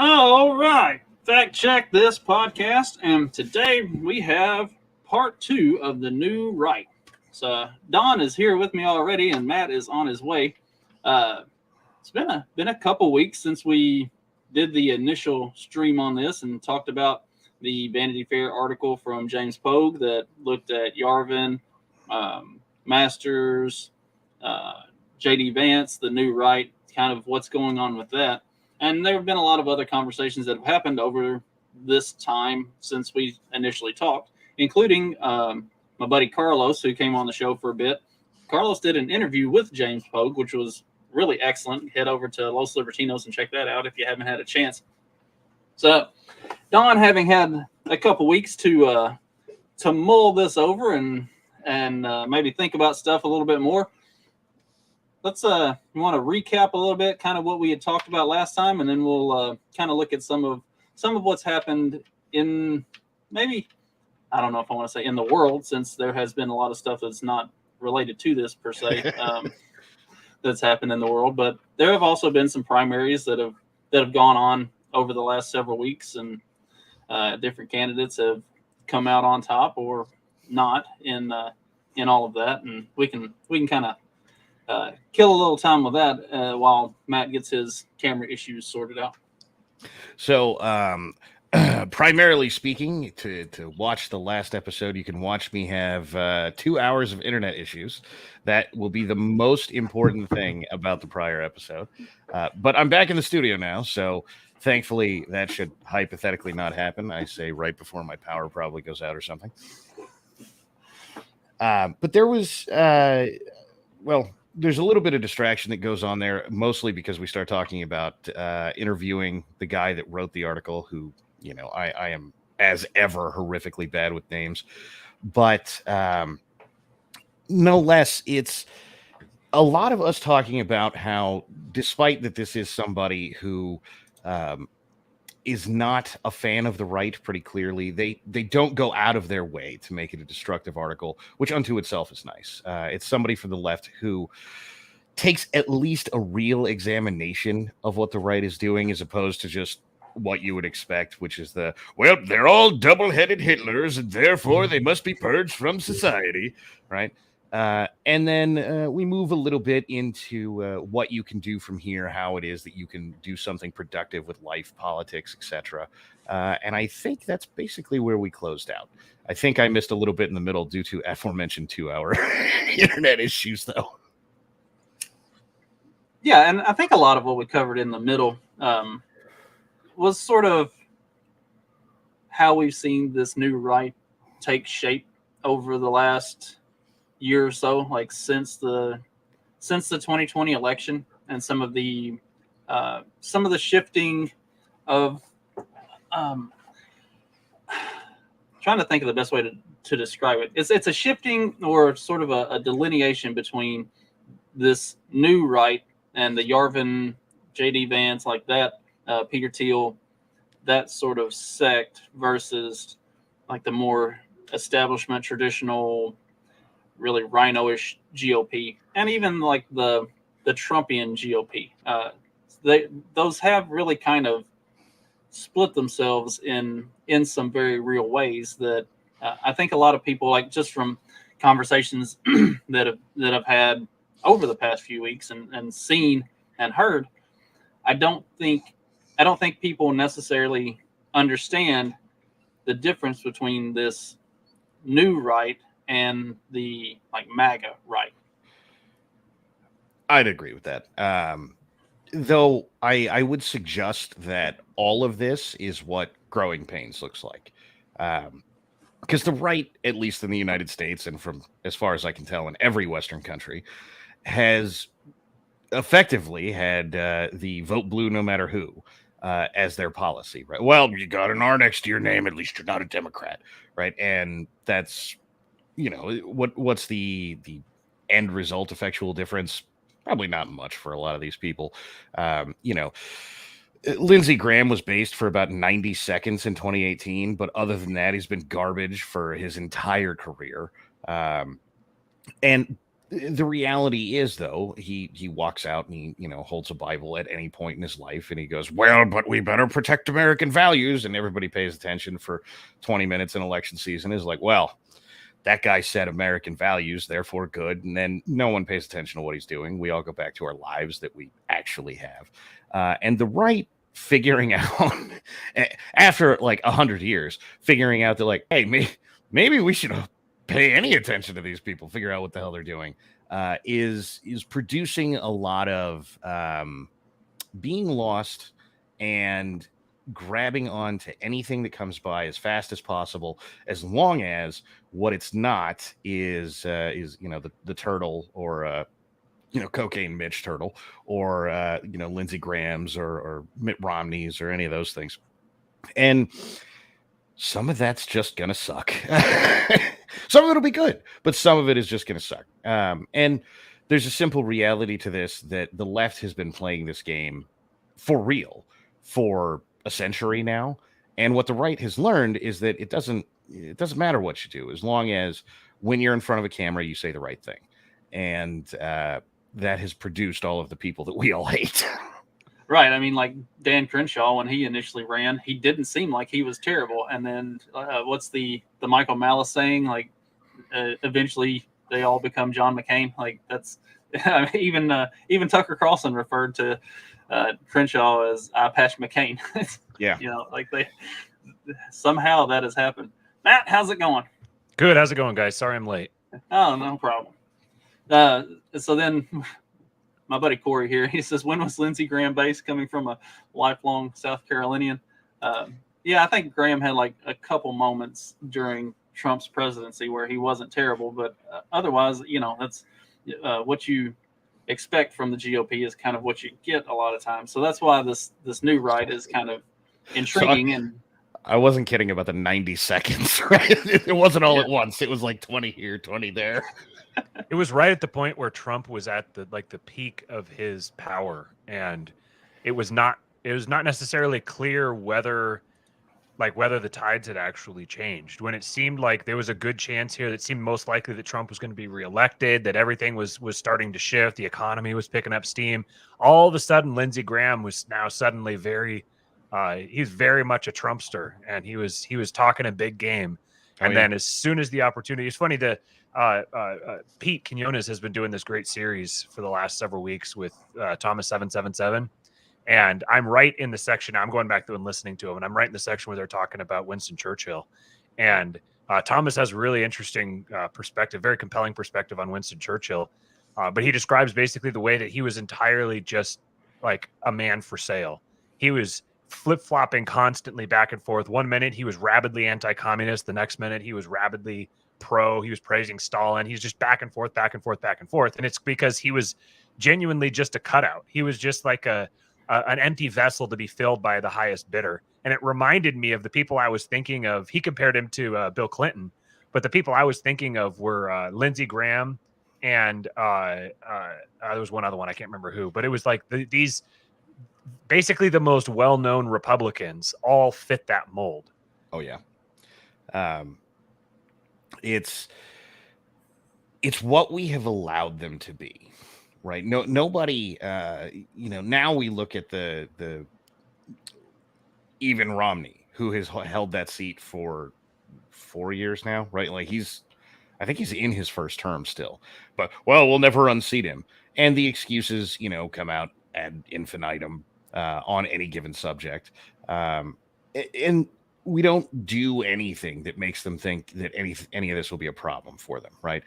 All right. Fact check this podcast, and today we have part two of the new right. So Don is here with me already, and Matt is on his way. Uh, it's been a couple weeks since we did the initial stream on this and talked about the Vanity Fair article from James Pogue that looked at Yarvin, Masters, uh, JD Vance, the new right, kind of what's going on with that. And there have been a lot of other conversations that have happened over this time since we initially talked, including my buddy Carlos, who came on the show for a bit. Carlos did an interview with James Pogue, which was really excellent. Head over to Los Libertinos and check that out if you haven't had a chance. So, Don, having had a couple weeks to mull this over and maybe think about stuff a little bit more, let's you want to recap a little bit kind of what we had talked about last time, and then we'll kind of look at some of what's happened in, maybe, I don't know if I want to say in the world, since there has been a lot of stuff that's not related to this per se, that's happened in the world, but there have also been some primaries that have gone on over the last several weeks, and different candidates have come out on top or not in all of that, and we can kind of kill a little time with that while Matt gets his camera issues sorted out. So, primarily speaking, to watch the last episode, you can watch me have 2 hours of internet issues. That will be the most important thing about the prior episode. But I'm back in the studio now, so thankfully that should hypothetically not happen. I say right before my power probably goes out or something. But there was, there's a little bit of distraction that goes on there, mostly because we start talking about interviewing the guy that wrote the article, who, I am, as ever, horrifically bad with names. But no less, it's a lot of us talking about how, despite that this is somebody who is not a fan of the right pretty clearly, they don't go out of their way to make it a destructive article, which unto itself is nice. It's somebody from the left who takes at least a real examination of what the right is doing, as opposed to just what you would expect, which is they're all double-headed Hitlers, and therefore they must be purged from society, right? And then we move a little bit into what you can do from here, how it is that you can do something productive with life, politics, etc. And I think that's basically where we closed out. I think I missed a little bit in the middle due to aforementioned 2-hour internet issues, though. Yeah, and I think a lot of what we covered in the middle was sort of how we've seen this new right take shape over the last year or so, like since the 2020 election, and some of the shifting of trying to think of the best way to describe it. It's a shifting or sort of a delineation between this new right and the Yarvin, JD Vance, like that, Peter Thiel, that sort of sect, versus like the more establishment, traditional, really rhino-ish GOP, and even like the Trumpian GOP. Those have really kind of split themselves in some very real ways that I think a lot of people, like just from conversations that have had over the past few weeks and seen and heard, I don't think people necessarily understand the difference between this new right and the like MAGA right. I'd agree with that. Though I would suggest that all of this is what Growing Pains looks like. Because the right, at least in the United States, and from as far as I can tell in every Western country, has effectively had the vote blue no matter who as their policy, right? Well, you got an R next to your name, at least you're not a Democrat, right? And that's, what's the end result, effectual difference? Probably not much for a lot of these people. Lindsey Graham was based for about 90 seconds in 2018, but other than that, he's been garbage for his entire career. And The reality is, though, he walks out and he, holds a Bible at any point in his life, and he goes, well, but we better protect American values, and everybody pays attention for 20 minutes in election season. Is like, well, that guy said American values, therefore good, and then no one pays attention to what he's doing. We all go back to our lives that we actually have, and the right figuring out after like 100 years, figuring out that like, hey, maybe we should pay any attention to these people, figure out what the hell they're doing, is producing a lot of being lost and grabbing on to anything that comes by as fast as possible, as long as what it's not is the turtle, or cocaine Mitch Turtle, or Lindsey Graham's, or Mitt Romney's, or any of those things. And some of that's just gonna suck. Some of it'll be good, but some of it is just gonna suck. And there's a simple reality to this, that the left has been playing this game for real for a century now. And what the right has learned is that it doesn't matter what you do, as long as when you're in front of a camera, you say the right thing. And that has produced all of the people that we all hate. Right. I mean, like Dan Crenshaw, when he initially ran, he didn't seem like he was terrible. And then what's the Michael Malice saying? Like, eventually they all become John McCain. Like, that's even Tucker Carlson referred to Crenshaw as Eye Patch McCain. Yeah. Like they somehow that has happened. Matt, how's it going? Good. How's it going, guys? Sorry I'm late. Oh, no problem. So then my buddy Corey here, he says, when was Lindsey Graham based, coming from a lifelong South Carolinian? Yeah, I think Graham had like a couple moments during Trump's presidency where he wasn't terrible, but otherwise, that's what you expect from the GOP is kind of what you get a lot of times. So that's why this new right is kind of intriguing. I wasn't kidding about the 90 seconds, right? It wasn't all at once. It was like 20 here, 20 there. It was right at the point where Trump was at the peak of his power, and it was not necessarily clear whether the tides had actually changed. When it seemed like there was a good chance here, that seemed most likely that Trump was going to be reelected, that everything was starting to shift, the economy was picking up steam. All of a sudden, Lindsey Graham was now suddenly he's very much a Trumpster, and he was talking a big game. And then as soon as the opportunity, it's funny that Pete Quinones has been doing this great series for the last several weeks with Thomas 777. And I'm right in the section. I'm going back through and listening to him, and I'm right in the section where they're talking about Winston Churchill. And Thomas has a really interesting perspective, very compelling perspective on Winston Churchill. But he describes basically the way that he was entirely just like a man for sale. He was flip-flopping constantly back and forth. One minute he was rabidly anti-communist. The next minute he was rabidly pro. He was praising Stalin. He's just back and forth, back and forth, back and forth. And it's because he was genuinely just a cutout. He was just like an empty vessel to be filled by the highest bidder. And it reminded me of the people I was thinking of. He compared him to Bill Clinton, but the people I was thinking of were Lindsey Graham and there was one other one. I can't remember who, but it was like these basically the most well-known Republicans all fit that mold. Oh yeah. It's what we have allowed them to be, right? Nobody, now we look at the even Romney, who has held that seat for 4 years now, right? Like I think he's in his first term still, but we'll never unseat him. And the excuses, come out ad infinitum on any given subject. And we don't do anything that makes them think that any of this will be a problem for them, right?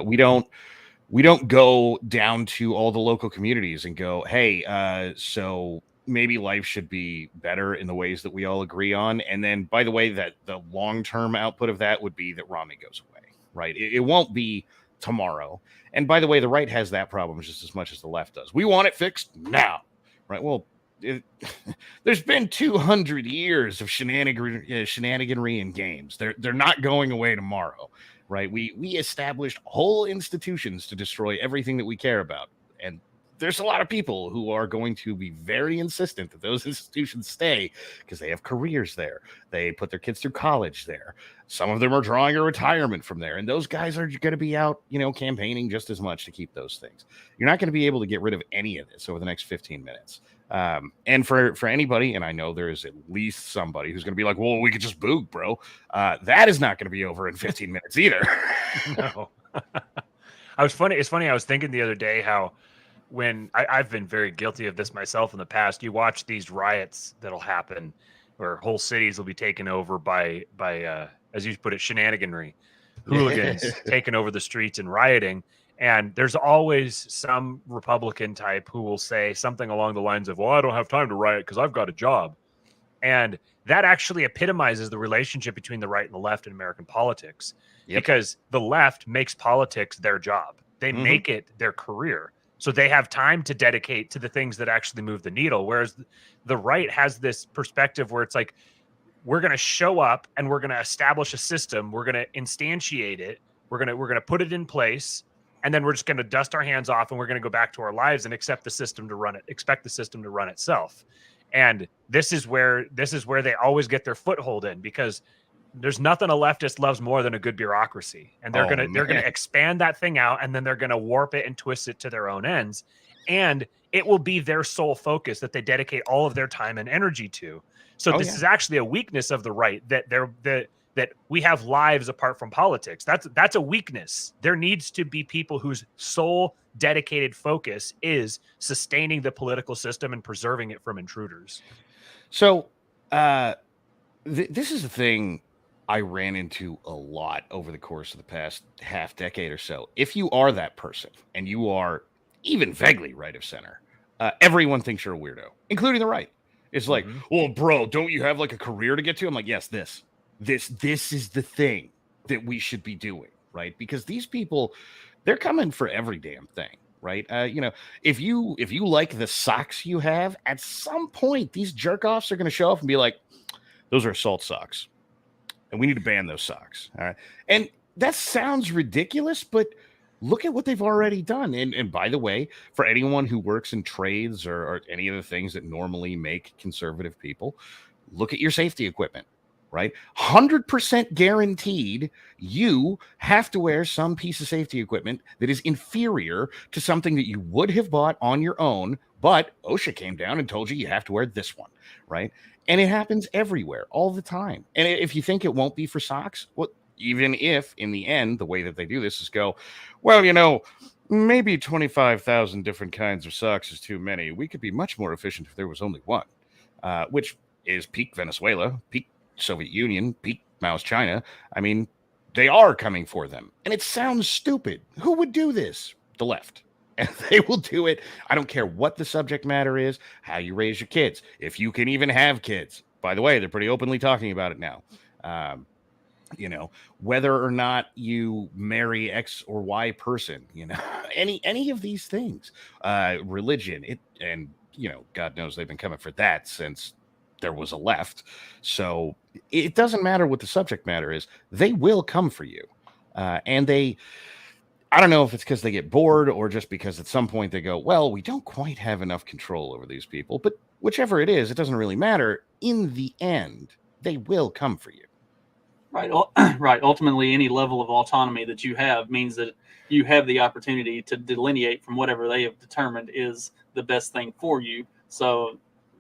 We don't go down to all the local communities and go, hey, so maybe life should be better in the ways that we all agree on. And then, by the way, that the long-term output of that would be that Romney goes away, right? It won't be tomorrow. And by the way, the right has that problem just as much as the left does. We want it fixed now, right? Well, there's been 200 years of shenaniganry in games. They're not going away tomorrow, right? We established whole institutions to destroy everything that we care about, and there's a lot of people who are going to be very insistent that those institutions stay because they have careers there. They put their kids through college there. Some of them are drawing a retirement from there. And those guys are going to be out, campaigning just as much to keep those things. You're not going to be able to get rid of any of this over the next 15 minutes. And for anybody, and I know there is at least somebody who's going to be like, well, we could just boog, bro. That is not going to be over in 15 minutes either. No. It's funny. I was thinking the other day how when I've been very guilty of this myself in the past, you watch these riots that'll happen where whole cities will be taken over by as you put it, shenaniganry, hooligans taking over the streets and rioting. And there's always some Republican type who will say something along the lines of, well, I don't have time to riot because I've got a job. And that actually epitomizes the relationship between the right and the left in American politics, because the left makes politics their job. They make it their career. So they have time to dedicate to the things that actually move the needle. Whereas the right has this perspective where it's like, we're going to show up and we're going to establish a system. We're going to instantiate it. We're going to put it in place. And then we're just going to dust our hands off and we're going to go back to our lives and expect the system to run itself. And this is where they always get their foothold in, because there's nothing a leftist loves more than a good bureaucracy. And they're going to expand that thing out, and then they're going to warp it and twist it to their own ends. And it will be their sole focus that they dedicate all of their time and energy to. So this is actually a weakness of the right, that we have lives apart from politics. That's a weakness. There needs to be people whose sole dedicated focus is sustaining the political system and preserving it from intruders. So this is the thing I ran into a lot over the course of the past half decade or so. If you are that person and you are even vaguely right of center, everyone thinks you're a weirdo, including the right. It's like, well, bro, don't you have like a career to get to? I'm like, yes, this is the thing that we should be doing, right? Because these people, they're coming for every damn thing, right? If you like the socks you have, at some point, these jerk offs are going to show up and be like, those are assault socks, and we need to ban those socks. All right. And that sounds ridiculous, but look at what they've already done. And by the way, for anyone who works in trades or any of the things that normally make conservative people, look at your safety equipment. Right? 100% guaranteed you have to wear some piece of safety equipment that is inferior to something that you would have bought on your own, but OSHA came down and told you have to wear this one, right? And it happens everywhere all the time. And if you think it won't be for socks, well, even if in the end, the way that they do this is go, well, maybe 25,000 different kinds of socks is too many. We could be much more efficient if there was only one, which is peak Venezuela, peak Soviet Union, peak Mao's China. I mean, they are coming for them. And it sounds stupid. Who would do this? The left. And they will do it. I don't care what the subject matter is, how you raise your kids, if you can even have kids. By the way, they're pretty openly talking about it now. Whether or not you marry X or Y person, any of these things, religion, God knows they've been coming for that since there was a left. So it doesn't matter what the subject matter is. They will come for you. And I don't know if it's because they get bored or just because at some point they go, well, we don't quite have enough control over these people. But whichever it is, it doesn't really matter. In the end, they will come for you. Right. Right. Ultimately, any level of autonomy that you have means that you have the opportunity to delineate from whatever they have determined is the best thing for you. So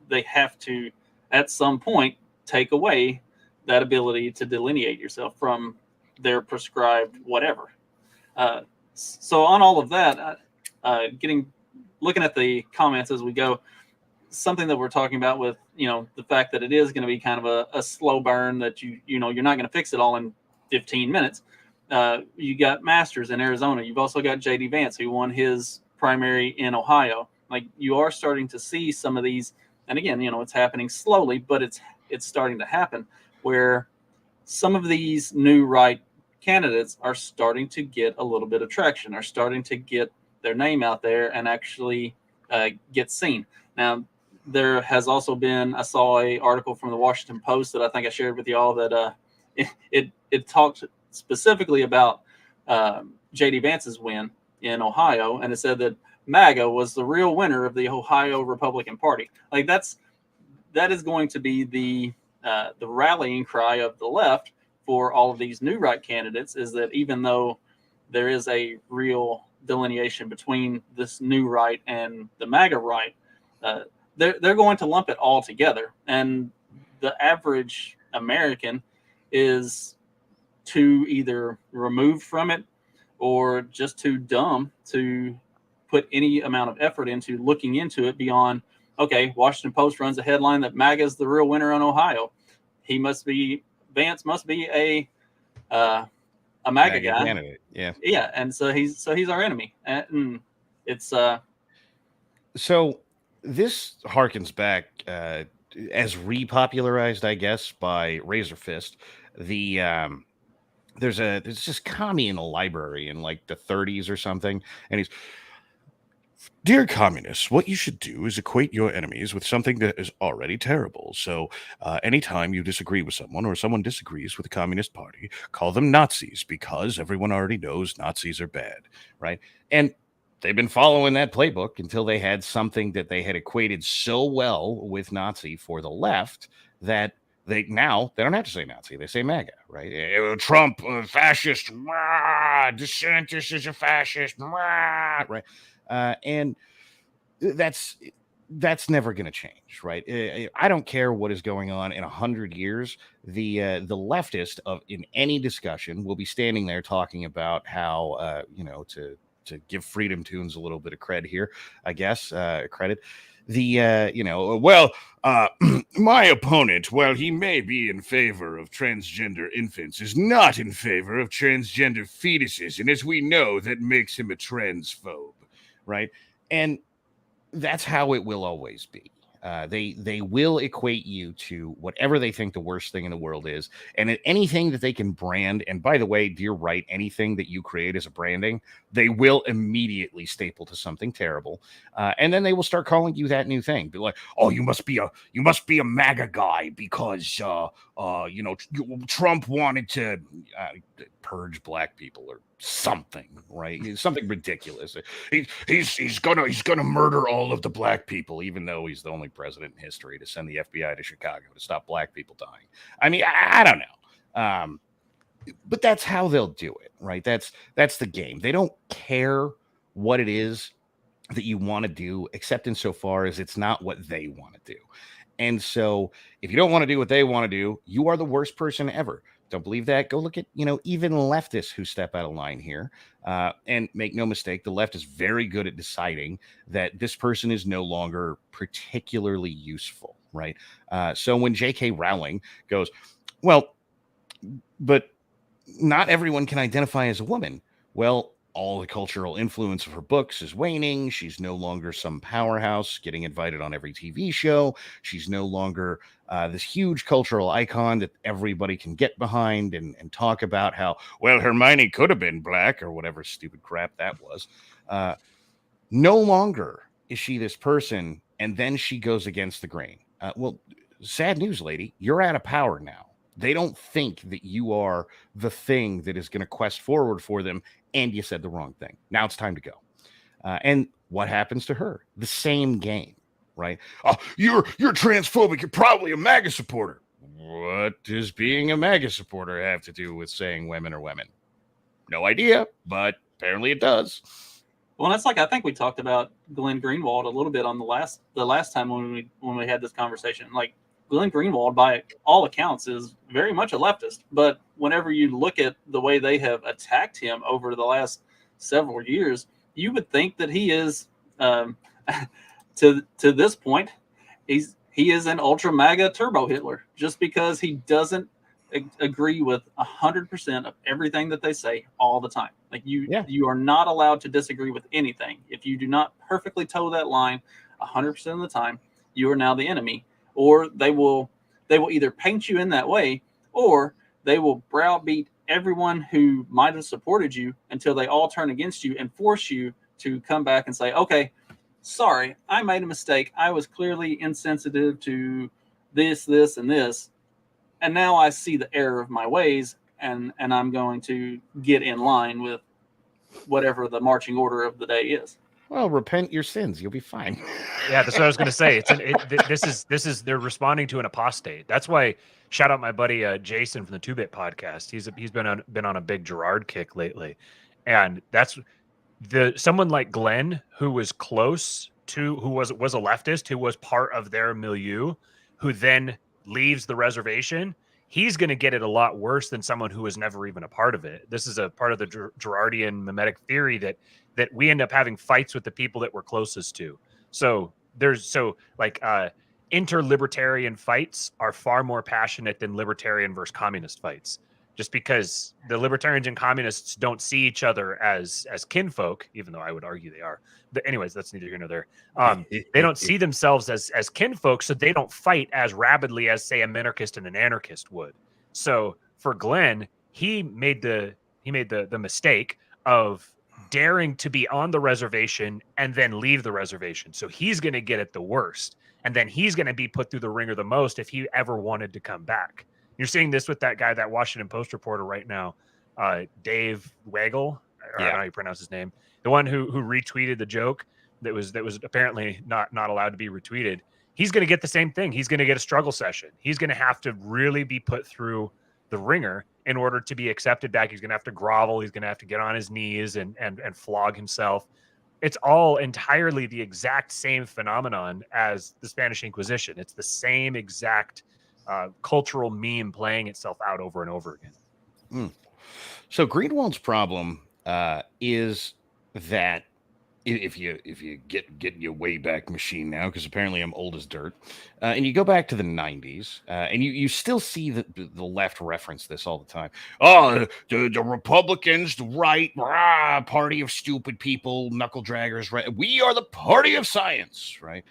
they have to, at some point, take away that ability to delineate yourself from their prescribed whatever. So on all of that, looking at the comments as we go, something that we're talking about with, the fact that it is going to be kind of a slow burn, that you're not going to fix it all in 15 minutes. You got Masters in Arizona. You've also got JD Vance, who won his primary in Ohio. Like, you are starting to see some of these. And again, it's happening slowly, but it's starting to happen where some of these new right candidates are starting to get a little bit of traction, are starting to get their name out there and actually get seen. Now, there has also been, I saw an article from the Washington Post that I think I shared with y'all that it talked specifically about J.D. Vance's win in Ohio, and it said that MAGA was the real winner of the Ohio Republican Party. Like that is going to be the rallying cry of the left for all of these new right candidates, is that even though there is a real delineation between this new right and the MAGA right, they're going to lump it all together. And the average American is too either removed from it or just too dumb to put any amount of effort into looking into it beyond, okay, Washington Post runs a headline that MAGA is the real winner in Ohio. Vance must be a MAGA guy candidate. Yeah, and so he's our enemy, and it's So this harkens back as repopularized, I guess, by Razor Fist. There's this commie in a library in like the 30s or something, and he's, dear communists, what you should do is equate your enemies with something that is already terrible. So anytime you disagree with someone or someone disagrees with the Communist Party, call them Nazis, because everyone already knows Nazis are bad, right? And they've been following that playbook until they had something that they had equated so well with Nazi for the left that they don't have to say Nazi. They say MAGA, right? Trump, fascist. DeSantis is a fascist, right? And that's never going to change, right? I don't care what is going on in 100 years. The leftist in any discussion will be standing there talking about how to give Freedom Tunes a little bit of credit here, I guess, credit. My opponent, while he may be in favor of transgender infants, is not in favor of transgender fetuses, and as we know, that makes him a transphobe, right? And that's how it will always be. They will equate you to whatever they think the worst thing in the world is, and anything that they can brand. And by the way, dear right, anything that you create as a branding, they will immediately staple to something terrible, and then they will start calling you that new thing. Be like, oh, you must be a MAGA guy because Trump wanted to purge black people or something, right? Something ridiculous. He's gonna murder all of the black people, even though he's the only president in history to send the FBI to Chicago to stop black people dying. I mean, I don't know, but that's how they'll do it, right? That's the game. They don't care what it is that you want to do, except insofar as it's not what they want to do. And so, if you don't want to do what they want to do, you are the worst person ever. Don't believe that? Go look at, even leftists who step out of line here. And make no mistake, the left is very good at deciding that this person is no longer particularly useful, right? So when J.K. Rowling goes, well, but not everyone can identify as a woman. Well, all the cultural influence of her books is waning. She's no longer some powerhouse getting invited on every TV show. She's no longer this huge cultural icon that everybody can get behind and talk about how, well, Hermione could have been black or whatever stupid crap that was. No longer is she this person, and then she goes against the grain. Well, sad news, lady, you're out of power now. They don't think that you are the thing that is going to quest forward for them, and you said the wrong thing. Now it's time to go. And what happens to her? The same game, right? Oh, you're transphobic. You're probably a MAGA supporter. What does being a MAGA supporter have to do with saying women are women? No idea, but apparently it does. Well, that's like, I think we talked about Glenn Greenwald a little bit on the last time when we had this conversation. Like, Glenn Greenwald, by all accounts, is very much a leftist. But whenever you look at the way they have attacked him over the last several years, you would think that he is, to this point, he is an ultra MAGA turbo Hitler, just because he doesn't agree with 100% of everything that they say all the time. Like you are not allowed to disagree with anything. If you do not perfectly toe that line 100% of the time, you are now the enemy. Or they will either paint you in that way, or they will browbeat everyone who might have supported you until they all turn against you and force you to come back and say, okay, sorry, I made a mistake. I was clearly insensitive to this, and this. And now I see the error of my ways, and I'm going to get in line with whatever the marching order of the day is. Well, repent your sins. You'll be fine. Yeah, that's what I was going to say. This is they're responding to an apostate. That's why shout out my buddy Jason from the 2-Bit podcast. He's been on a big Gerard kick lately, and that's someone like Glenn, who was close to, who was a leftist, who was part of their milieu, who then leaves the reservation. He's going to get it a lot worse than someone who was never even a part of it. This is a part of the Gerardian memetic theory that we end up having fights with the people that we're closest to. So interlibertarian fights are far more passionate than libertarian versus communist fights, just because the libertarians and communists don't see each other as kinfolk, even though I would argue they are. But anyways, that's neither here nor there. They don't see themselves as kinfolk, so they don't fight as rabidly as, say, a minarchist and an anarchist would. So for Glenn, he made the mistake of daring to be on the reservation and then leave the reservation. So he's going to get it the worst, and then he's going to be put through the ringer the most if he ever wanted to come back. You're seeing this with that guy, that Washington Post reporter right now, Dave Weigel. I don't know how you pronounce his name. The one who retweeted the joke that was apparently not allowed to be retweeted. He's going to get the same thing. He's going to get a struggle session. He's going to have to really be put through the ringer in order to be accepted back. He's going to have to grovel. He's going to have to get on his knees and flog himself. It's all entirely the exact same phenomenon as the Spanish Inquisition. It's the same exact cultural meme playing itself out over and over again. So Greenwald's problem is that if you get your Wayback Machine now, because apparently I'm old as dirt, and you go back to the 90s, and you still see the left reference this all the time. Oh, the Republicans, the right, party of stupid people, knuckle draggers, right? We are the party of science, right?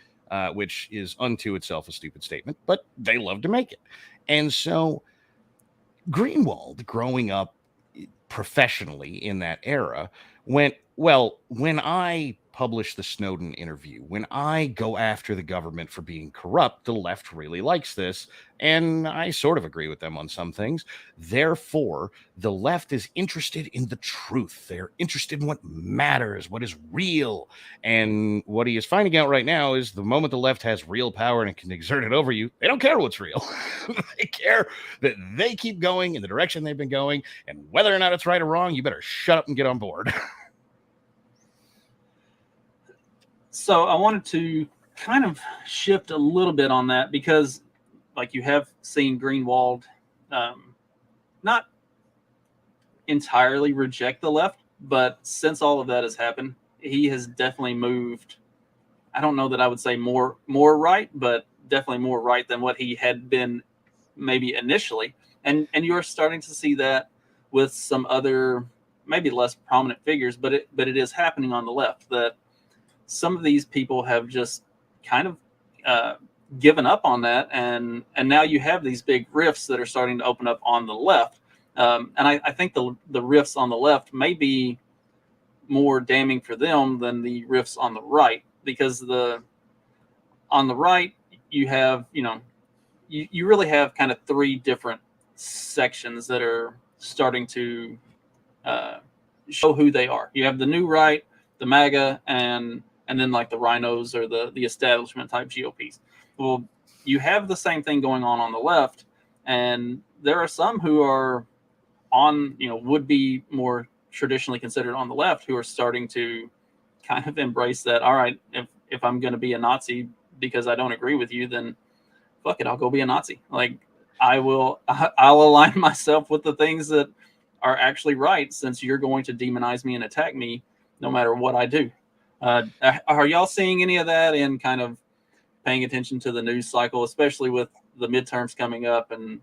Which is unto itself a stupid statement, but they love to make it. And so Greenwald, growing up professionally in that era, went, well, when I publish the Snowden interview, when I go after the government for being corrupt, the left really likes this, and I sort of agree with them on some things. Therefore, the left is interested in the truth. They're interested in what matters, what is real. And what he is finding out right now is the moment the left has real power and it can exert it over you, they don't care what's real. They care that they keep going in the direction they've been going, and whether or not it's right or wrong, you better shut up and get on board. So I wanted to kind of shift a little bit on that, because like you have seen Greenwald not entirely reject the left, but since all of that has happened, he has definitely moved. I don't know that I would say more right, but definitely more right than what he had been maybe initially. And you're starting to see that with some other maybe less prominent figures, but it is happening on the left, that some of these people have just kind of given up on that, and now you have these big rifts that are starting to open up on the left, and I think the rifts on the left may be more damning for them than the rifts on the right, because on the right you have, you really have kind of three different sections that are starting to show who they are. You have the new right, the MAGA, and then like the rhinos or the establishment type GOPs. Well, you have the same thing going on the left, and there are some who are on, would be more traditionally considered on the left, who are starting to kind of embrace that. All right, if I'm going to be a Nazi because I don't agree with you, then fuck it, I'll go be a Nazi. Like I'll align myself with the things that are actually right, since you're going to demonize me and attack me no matter what I do. Are y'all seeing any of that and kind of paying attention to the news cycle, especially with the midterms coming up and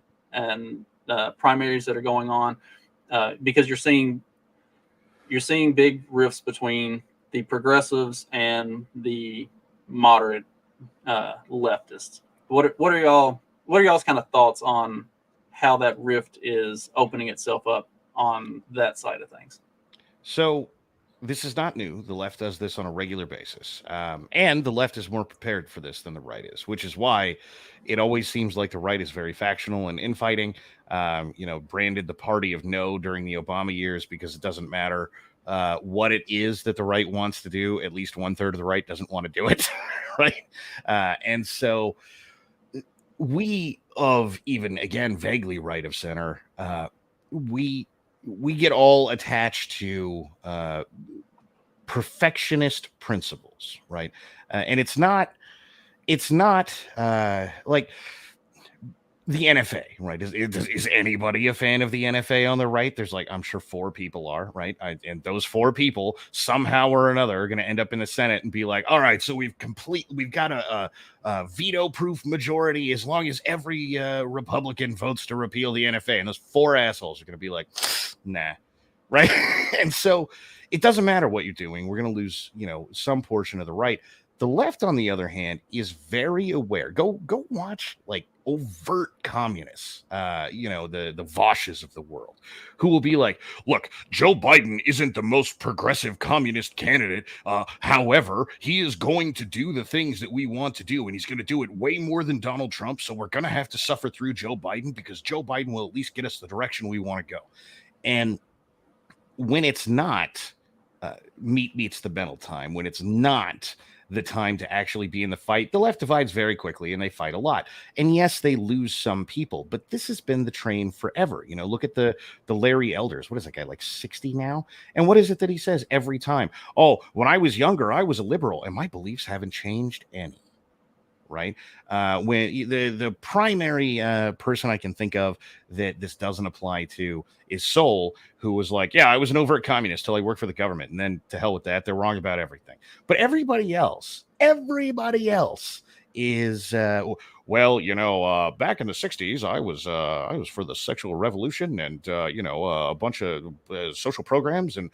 primaries that are going on? Because you're seeing big rifts between the progressives and the moderate leftists. What are y'all's kind of thoughts on how that rift is opening itself up on that side of things? So this is not new. The left does this on a regular basis. And the left is more prepared for this than the right is, which is why it always seems like the right is very factional and infighting, branded the party of no during the Obama years because it doesn't matter what it is that the right wants to do, at least 1/3 of the right doesn't want to do it, right? And so we of even, again, vaguely right of center, we get all attached to perfectionist principles, right? And it's not like the NFA, right? Is anybody a fan of the NFA on the right? There's like, I'm sure 4 people are, right? And those 4 people somehow or another are going to end up in the Senate and be like, all right, so we've got a veto-proof majority as long as every Republican votes to repeal the NFA. And those 4 assholes are going to be like, nah, right? And so it doesn't matter what you're doing. We're going to lose, some portion of the right. The left, on the other hand, is very aware. Go watch like overt communists, the Vosches of the world, who will be like, look, Joe Biden isn't the most progressive communist candidate. However, he is going to do the things that we want to do, and he's going to do it way more than Donald Trump. So we're going to have to suffer through Joe Biden because Joe Biden will at least get us the direction we want to go. And when it's not meat meets the mental time, when it's not the time to actually be in the fight, the left divides very quickly and they fight a lot. And yes, they lose some people, but this has been the train forever. Look at the Larry Elders. What is that guy, like 60 now? And what is it that he says every time? Oh, when I was younger, I was a liberal, and my beliefs haven't changed any. Right? When the primary person I can think of that this doesn't apply to is Sol, who was like, yeah, I was an overt communist till I worked for the government, and then to hell with that, they're wrong about everything. But everybody else is back in the 60s, I was for the sexual revolution and a bunch of social programs, and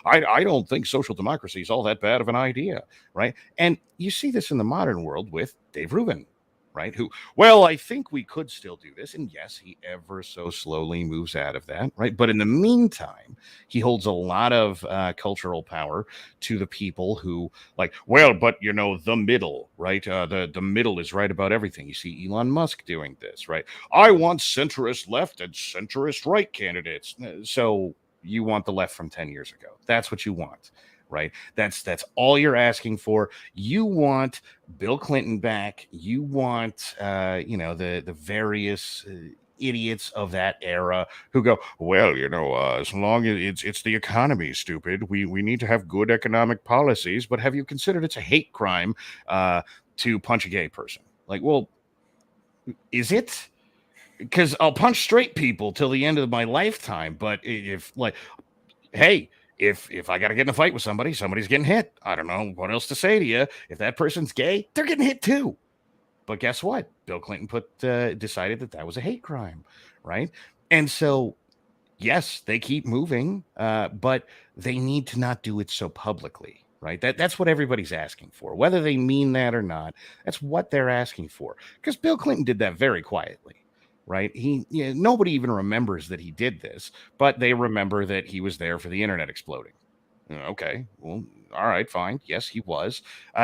I don't think social democracy is all that bad of an idea, right? And you see this in the modern world with Dave Rubin, right? Who, I think we could still do this. And yes, he ever so slowly moves out of that, right? But in the meantime, he holds a lot of cultural power to the people who like, the middle, right? The middle is right about everything. You see Elon Musk doing this, right? I want centrist left and centrist right candidates. So you want the left from 10 years ago. That's what you want. Right. That's all you're asking for. You want Bill Clinton back. You want, the various idiots of that era who go, as long as it's the economy, stupid. We need to have good economic policies. But have you considered it's a hate crime to punch a gay person? Like, well, is it? Because I'll punch straight people till the end of my lifetime. But if I got to get in a fight with somebody's getting hit. I don't know what else to say to you. If that person's gay, they're getting hit too. But guess what? Bill Clinton decided that was a hate crime, right? And so, yes, they keep moving, but they need to not do it so publicly, right? That's what everybody's asking for. Whether they mean that or not, that's what they're asking for. Because Bill Clinton did that very quietly. Right. Nobody even remembers that he did this, but they remember that he was there for the internet exploding. Okay, well, all right, fine. Yes, he was.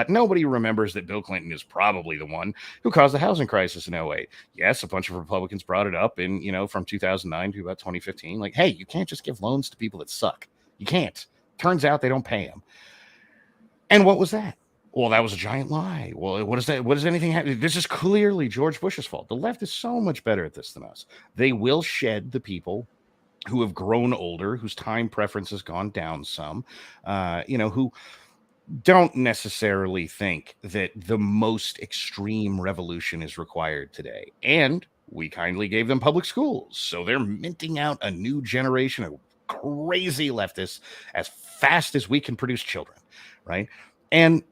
Nobody remembers that Bill Clinton is probably the one who caused the housing crisis in 2008. Yes, a bunch of Republicans brought it up from 2009 to about 2015. Like, hey, you can't just give loans to people that suck. You can't. Turns out they don't pay them. And what was that? Well, that was a giant lie. Well, what is that? What does anything happen? This is clearly George Bush's fault. The left is so much better at this than us. They will shed the people who have grown older, whose time preference has gone down some, who don't necessarily think that the most extreme revolution is required today. And we kindly gave them public schools. So they're minting out a new generation of crazy leftists as fast as we can produce children, right? And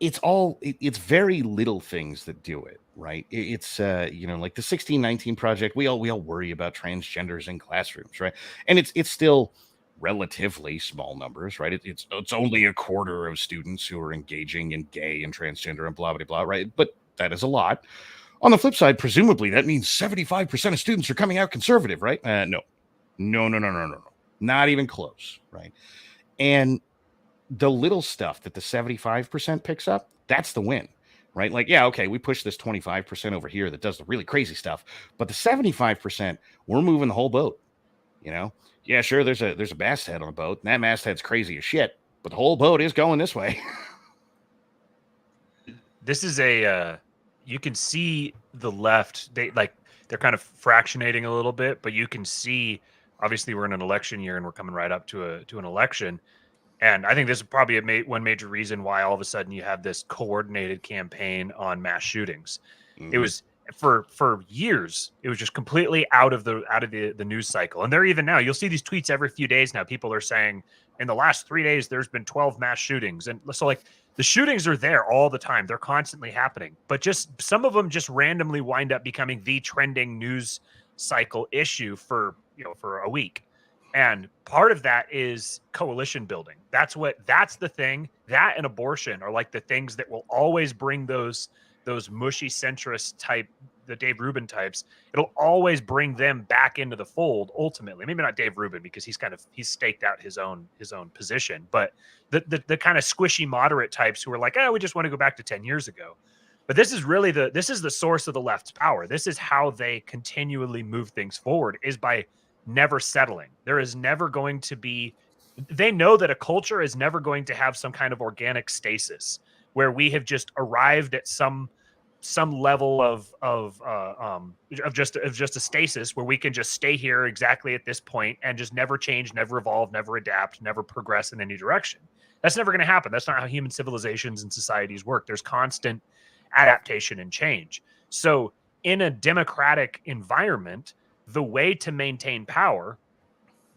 it's very little things that do it, right? It's like the 1619 Project. We all worry about transgenders in classrooms, right? And it's still relatively small numbers, right? It's only a quarter of students who are engaging in gay and transgender and blah blah blah, right? But that is a lot. On the flip side, presumably that means 75% of students are coming out conservative, right? No, not even close, right? And the little stuff that the 75% picks up, that's the win, right? Like, yeah, okay, we push this 25% over here that does the really crazy stuff, but the 75%, we're moving the whole boat. yeah, sure, there's a masthead on a boat, and that masthead's crazy as shit, but the whole boat is going this way. This is you can see the left, they're kind of fractionating a little bit, but you can see, obviously we're in an election year and we're coming right up to an election. And I think this is probably one major reason why all of a sudden you have this coordinated campaign on mass shootings. Mm-hmm. It was for years, it was just completely out of the news cycle. And they're even now, you'll see these tweets every few days now. People are saying in the last 3 days, there's been 12 mass shootings. And so like the shootings are there all the time. They're constantly happening, but just some of them just randomly wind up becoming the trending news cycle issue for a week. And part of that is coalition building. That's the thing. That and abortion are like the things that will always bring those mushy centrist type, the Dave Rubin types. It'll always bring them back into the fold. Ultimately, maybe not Dave Rubin because he's staked out his own position, but the kind of squishy moderate types who are like, we just want to go back to 10 years ago. But this is really this is the source of the left's power. This is how they continually move things forward, is by never settling. There is never going to be, they know that a culture is never going to have some kind of organic stasis where we have just arrived at some level of just a stasis where we can just stay here exactly at this point and just never change, never evolve, never adapt, never progress in any direction. That's never going to happen. That's not how human civilizations and societies work. There's constant adaptation and change. So in a democratic environment, the way to maintain power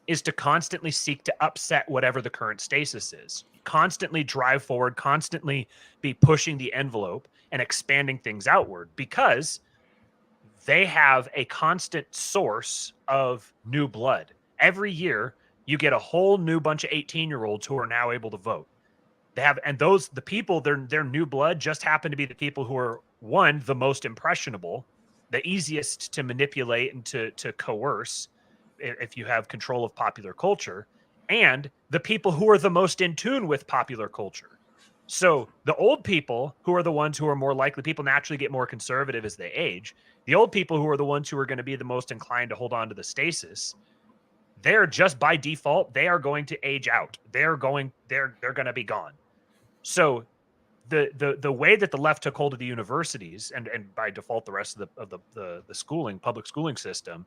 is to constantly seek to upset whatever the current stasis is, constantly drive forward, constantly be pushing the envelope and expanding things outward, because they have a constant source of new blood. Every year, you get a whole new bunch of 18-year-olds who are now able to vote. They have, and the people, their new blood just happen to be the people who are, one, the most impressionable, the easiest to manipulate and to coerce if you have control of popular culture, and the people who are the most in tune with popular culture. So the old people, who are the ones who are more likely, people naturally get more conservative as they age. The old people, who are the ones who are going to be the most inclined to hold on to the stasis, they're just by default, they are going to age out. They're going to be gone. So the way that the left took hold of the universities and by default the rest of the public schooling system,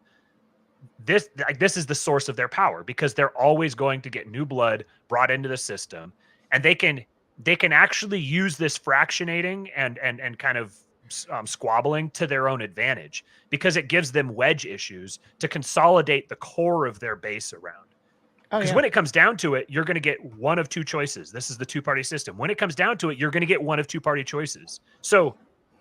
this is the source of their power, because they're always going to get new blood brought into the system, and they can actually use this fractionating and kind of squabbling to their own advantage, because it gives them wedge issues to consolidate the core of their base around. Because when it comes down to it, you're going to get one of two choices. This is the two-party system. When it comes down to it, you're going to get one of two-party choices. So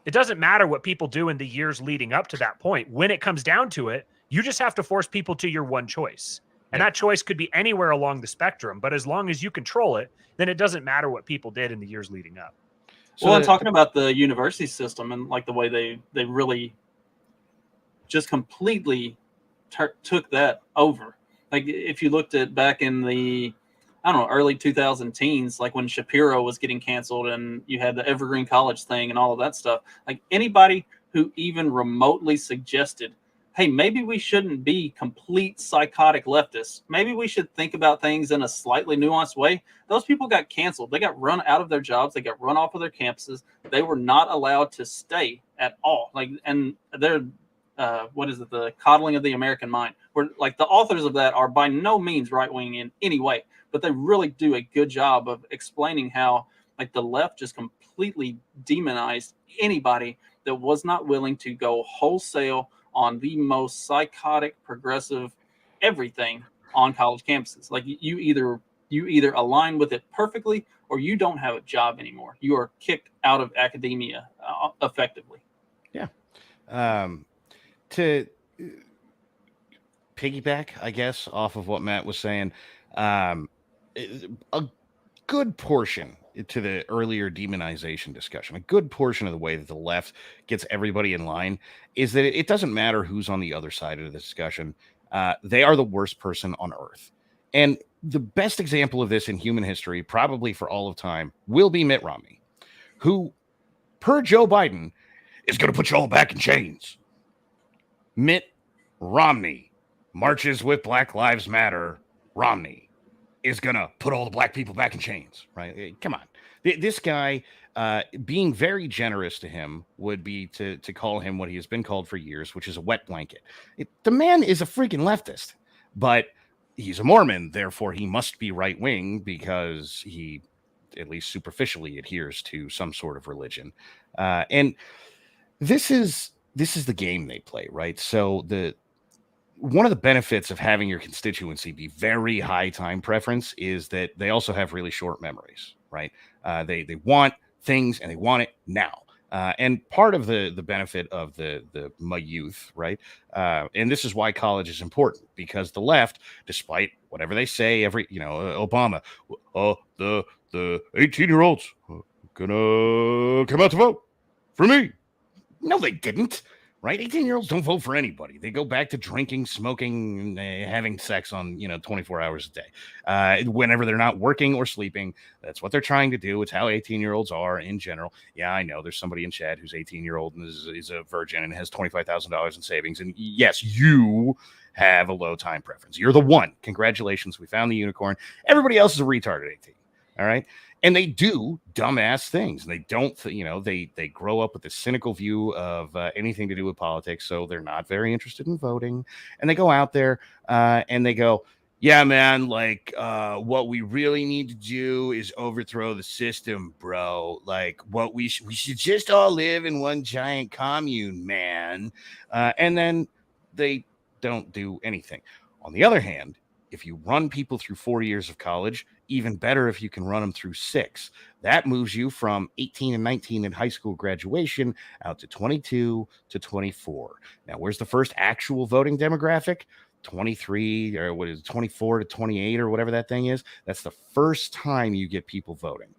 it doesn't matter what people do in the years leading up to that point. When it comes down to it, you just have to force people to your one choice. And that choice could be anywhere along the spectrum. But as long as you control it, then it doesn't matter what people did in the years leading up. So I'm talking about the university system and like the way they really just completely took that over. Like if you looked at back in the, early 2010s, like when Shapiro was getting canceled and you had the Evergreen College thing and all of that stuff, like anybody who even remotely suggested, hey, maybe we shouldn't be complete psychotic leftists. Maybe we should think about things in a slightly nuanced way. Those people got canceled. They got run out of their jobs. They got run off of their campuses. They were not allowed to stay at all. And they're, the coddling of the American mind. Where like the authors of that are by no means right-wing in any way, but they really do a good job of explaining how like the left just completely demonized anybody that was not willing to go wholesale on the most psychotic, progressive everything on college campuses. Like you either align with it perfectly or you don't have a job anymore. You are kicked out of academia effectively. Yeah. To piggyback, I guess, off of what Matt was saying, a good portion to the earlier demonization discussion, a good portion of the way that the left gets everybody in line is that it doesn't matter who's on the other side of the discussion. They are the worst person on earth. And the best example of this in human history, probably for all of time, will be Mitt Romney, who, per Joe Biden, is going to put you all back in chains. Mitt Romney marches with Black Lives Matter Romney is going to put all the black people back in chains, right? Come on. This guy, being very generous to him would be to call him what he has been called for years, which is a wet blanket. The man is a freaking leftist, but he's a Mormon. Therefore, he must be right wing because he, at least superficially, adheres to some sort of religion. And this is the game they play, right? So one of the benefits of having your constituency be very high time preference is that they also have really short memories, right? They want things and they want it now. And part of the benefit of my youth, right? And this is why college is important, because the left, despite whatever they say, Obama, the 18-year-olds gonna come out to vote for me. No, they didn't. Right? 18-year-olds don't vote for anybody. They go back to drinking, smoking, and having sex on, 24 hours a day. Whenever they're not working or sleeping, that's what they're trying to do. It's how 18-year-olds are in general. Yeah, I know there's somebody in chat who's 18-year-old and is a virgin and has $25,000 in savings. And yes, you have a low time preference. You're the one. Congratulations. We found the unicorn. Everybody else is a retard at 18. All right. And they do dumbass things. They don't, they grow up with a cynical view of anything to do with politics. So they're not very interested in voting. And they go out there and they go, yeah, man, like what we really need to do is overthrow the system, bro. Like we should just all live in one giant commune, man. And then they don't do anything. On the other hand, if you run people through 4 years of college, even better if you can run them through 6. That moves you from 18 and 19 in high school graduation out to 22 to 24. Now, where's the first actual voting demographic? 23 or 24 to 28 or whatever that thing is. That's the first time you get people voting.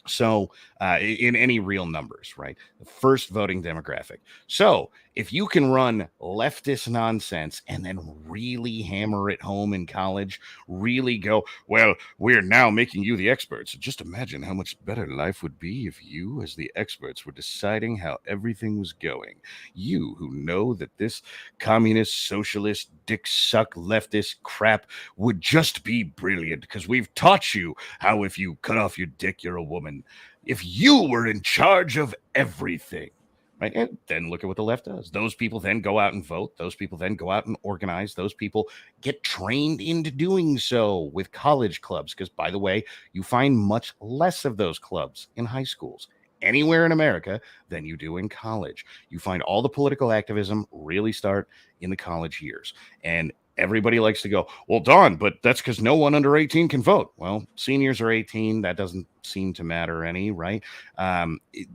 So in any real numbers, right? The first voting demographic. So if you can run leftist nonsense and then really hammer it home in college, really go, well, we're now making you the experts. Just imagine how much better life would be if you, as the experts, were deciding how everything was going. You who know that this communist, socialist, dick suck leftist crap would just be brilliant because we've taught you how if you cut off your dick, you're a woman. If you were in charge of everything. Right. And then look at what the left does. Those people then go out and vote. Those people then go out and organize. Those people get trained into doing so with college clubs. Because, by the way, you find much less of those clubs in high schools anywhere in America than you do in college. You find all the political activism really start in the college years. And everybody likes to go, well, Don, but that's because no one under 18 can vote. Well, seniors are 18. That doesn't seem to matter any, right?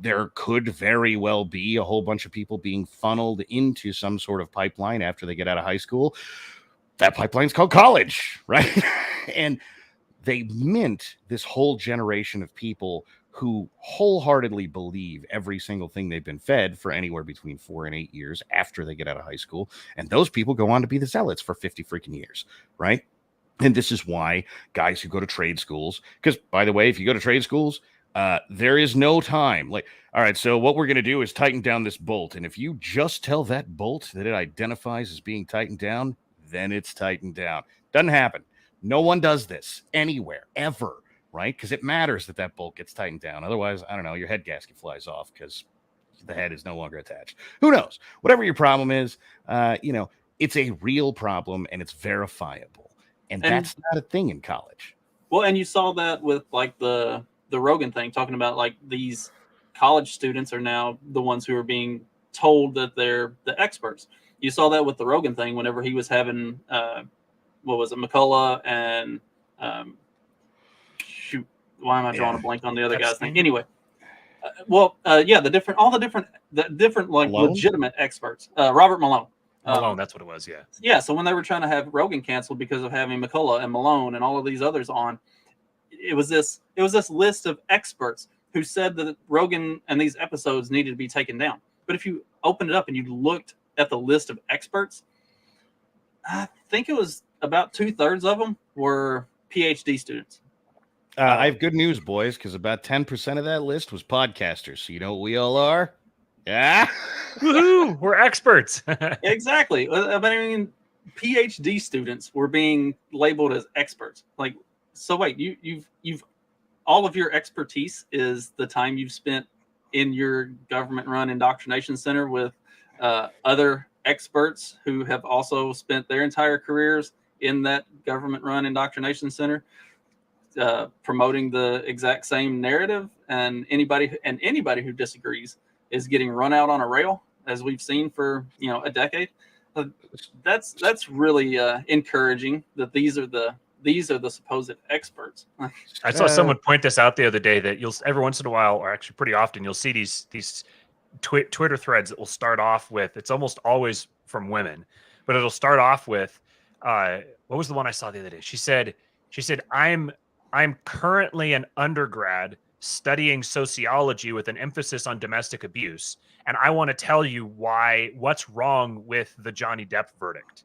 There could very well be a whole bunch of people being funneled into some sort of pipeline after they get out of high school. That pipeline's called college, right? And they mint this whole generation of people who wholeheartedly believe every single thing they've been fed for anywhere between 4 and 8 years after they get out of high school. And those people go on to be the zealots for 50 freaking years, right? And this is why guys who go to trade schools, because, by the way, if you go to trade schools, there is no time. Like, all right, so what we're going to do is tighten down this bolt. And if you just tell that bolt that it identifies as being tightened down, then it's tightened down. Doesn't happen. No one does this anywhere, ever. Right? Because it matters that bolt gets tightened down. Otherwise, I don't know, your head gasket flies off because the head is no longer attached. Who knows? Whatever your problem is, it's a real problem and it's verifiable. And that's not a thing in college. Well, and you saw that with like the Rogan thing, talking about like these college students are now the ones who are being told that they're the experts. You saw that with the Rogan thing whenever he was having, McCullough and why am I drawing a blank on the other guy's name? Anyway, the different like Malone? Legitimate experts. Robert Malone. Malone, that's what it was. Yeah. Yeah. So when they were trying to have Rogan canceled because of having McCullough and Malone and all of these others on, it was this list of experts who said that Rogan and these episodes needed to be taken down. But if you opened it up and you looked at the list of experts, I think it was about 2/3 of them were PhD students. I have good news, boys, because about 10% of that list was podcasters. So you know what we all are? Yeah. Woohoo! We're experts. Exactly. I mean, PhD students were being labeled as experts. Like, so wait, you've all of your expertise is the time you've spent in your government-run indoctrination center with other experts who have also spent their entire careers in that government-run indoctrination center, promoting the exact same narrative, and anybody who disagrees is getting run out on a rail, as we've seen for a decade. That's really encouraging that these are the supposed experts. I saw someone point this out the other day, that you'll every once in a while, or actually pretty often, you'll see these Twitter threads that will start off with, it's almost always from women, but it'll start off with, what was the one I saw the other day? She said, I'm currently an undergrad studying sociology with an emphasis on domestic abuse, and I want to tell you what's wrong with the Johnny Depp verdict.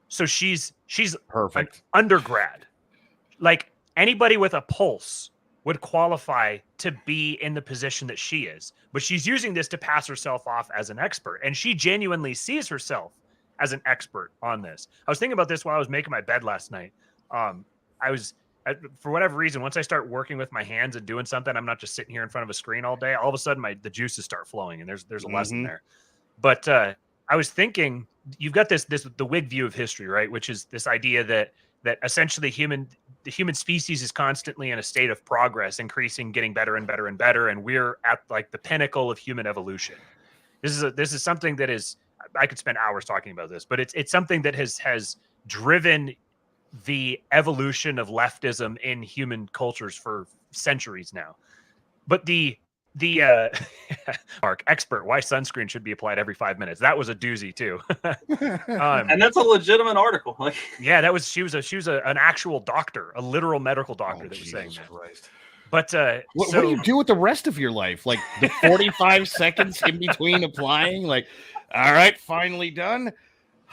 So she's Perfect. an undergrad. Like, anybody with a pulse would qualify to be in the position that she is, but she's using this to pass herself off as an expert, and she genuinely sees herself as an expert on this. I was thinking about this while I was making my bed last night. For whatever reason, once I start working with my hands and doing something, I'm not just sitting here in front of a screen all day. All of a sudden, the juices start flowing, and there's a lesson there. But I was thinking, you've got the Wig View of History, right? Which is this idea that essentially the human species is constantly in a state of progress, increasing, getting better and better and better, and we're at like the pinnacle of human evolution. This is something that is, I could spend hours talking about this, but it's something that has driven the evolution of leftism in human cultures for centuries now. But the Mark, expert, why sunscreen should be applied every 5 minutes. That was a doozy too. And that's a legitimate article. Like, yeah, she was an actual doctor, a literal medical doctor that was saying that. Christ. But what do you do with the rest of your life? Like the 45 seconds in between applying? Like, all right, finally done.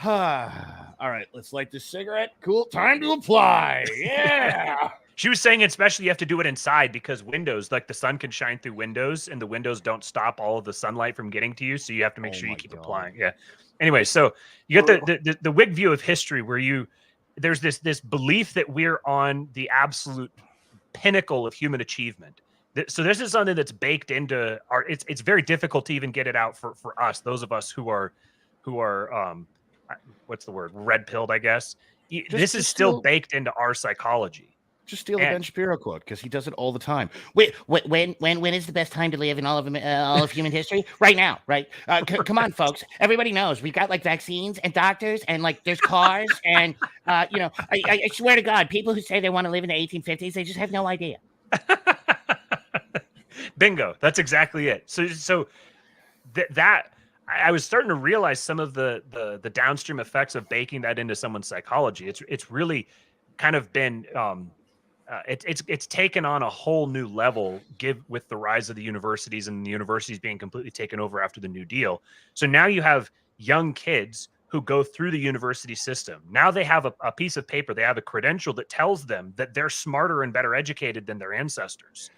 All right, let's light this cigarette. Cool, time to apply. Yeah. She was saying especially you have to do it inside, because windows, like the sun can shine through windows, and the windows don't stop all of the sunlight from getting to you. So you have to make sure you keep applying. Yeah. Anyway, so you got the Wig View of History, where there's this belief that we're on the absolute pinnacle of human achievement. So this is something that's baked into our. It's very difficult to even get it out for us, those of us who are what's the word? Red pilled, I guess. This is still baked into our psychology. Just steal the Ben Shapiro quote, because he does it all the time. Wait, when is the best time to live in all of human history? Right now, right? Come on, folks. Everybody knows we've got like vaccines and doctors, and like there's cars, and I swear to God, people who say they want to live in the 1850s, they just have no idea. Bingo. That's exactly it. So that I was starting to realize some of the downstream effects of baking that into someone's psychology. It's really kind of been it's taken on a whole new level with the rise of the universities, and the universities being completely taken over after the New Deal. So now you have young kids who go through the university system. Now they have a piece of paper, they have a credential that tells them that they're smarter and better educated than their ancestors.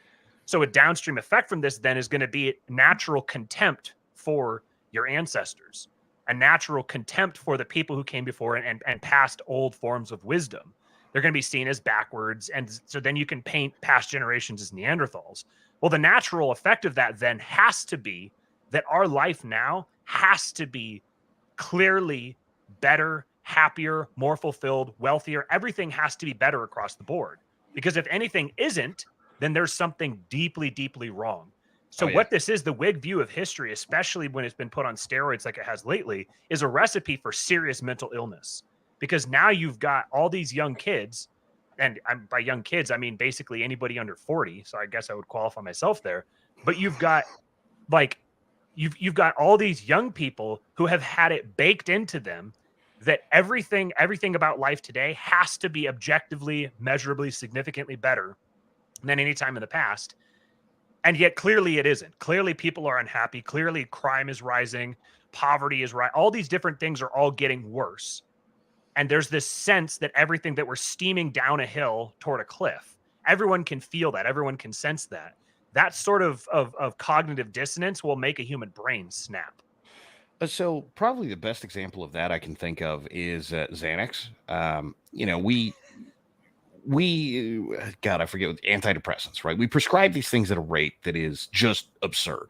So a downstream effect from this then is going to be natural contempt for your ancestors, a natural contempt for the people who came before and passed old forms of wisdom. They're going to be seen as backwards. And so then you can paint past generations as Neanderthals. Well, the natural effect of that then has to be that our life now has to be clearly better, happier, more fulfilled, wealthier. Everything has to be better across the board. Because if anything isn't, then there's something deeply, deeply wrong. So what this is, the Wig View of History, especially when it's been put on steroids like it has lately, is a recipe for serious mental illness. Because now you've got all these young kids, and by young kids, I mean basically anybody under 40. So I guess I would qualify myself there. But you've got you've got all these young people who have had it baked into them that everything about life today has to be objectively, measurably, significantly better than any time in the past. And yet clearly it isn't. Clearly people are unhappy. Clearly crime is rising. Poverty is all these different things are all getting worse. And there's this sense that everything that we're steaming down a hill toward a cliff, everyone can feel that. Everyone can sense that. That sort of cognitive dissonance will make a human brain snap. So probably the best example of that I can think of is Xanax. You know, God, I forget, antidepressants, right? We prescribe these things at a rate that is just absurd.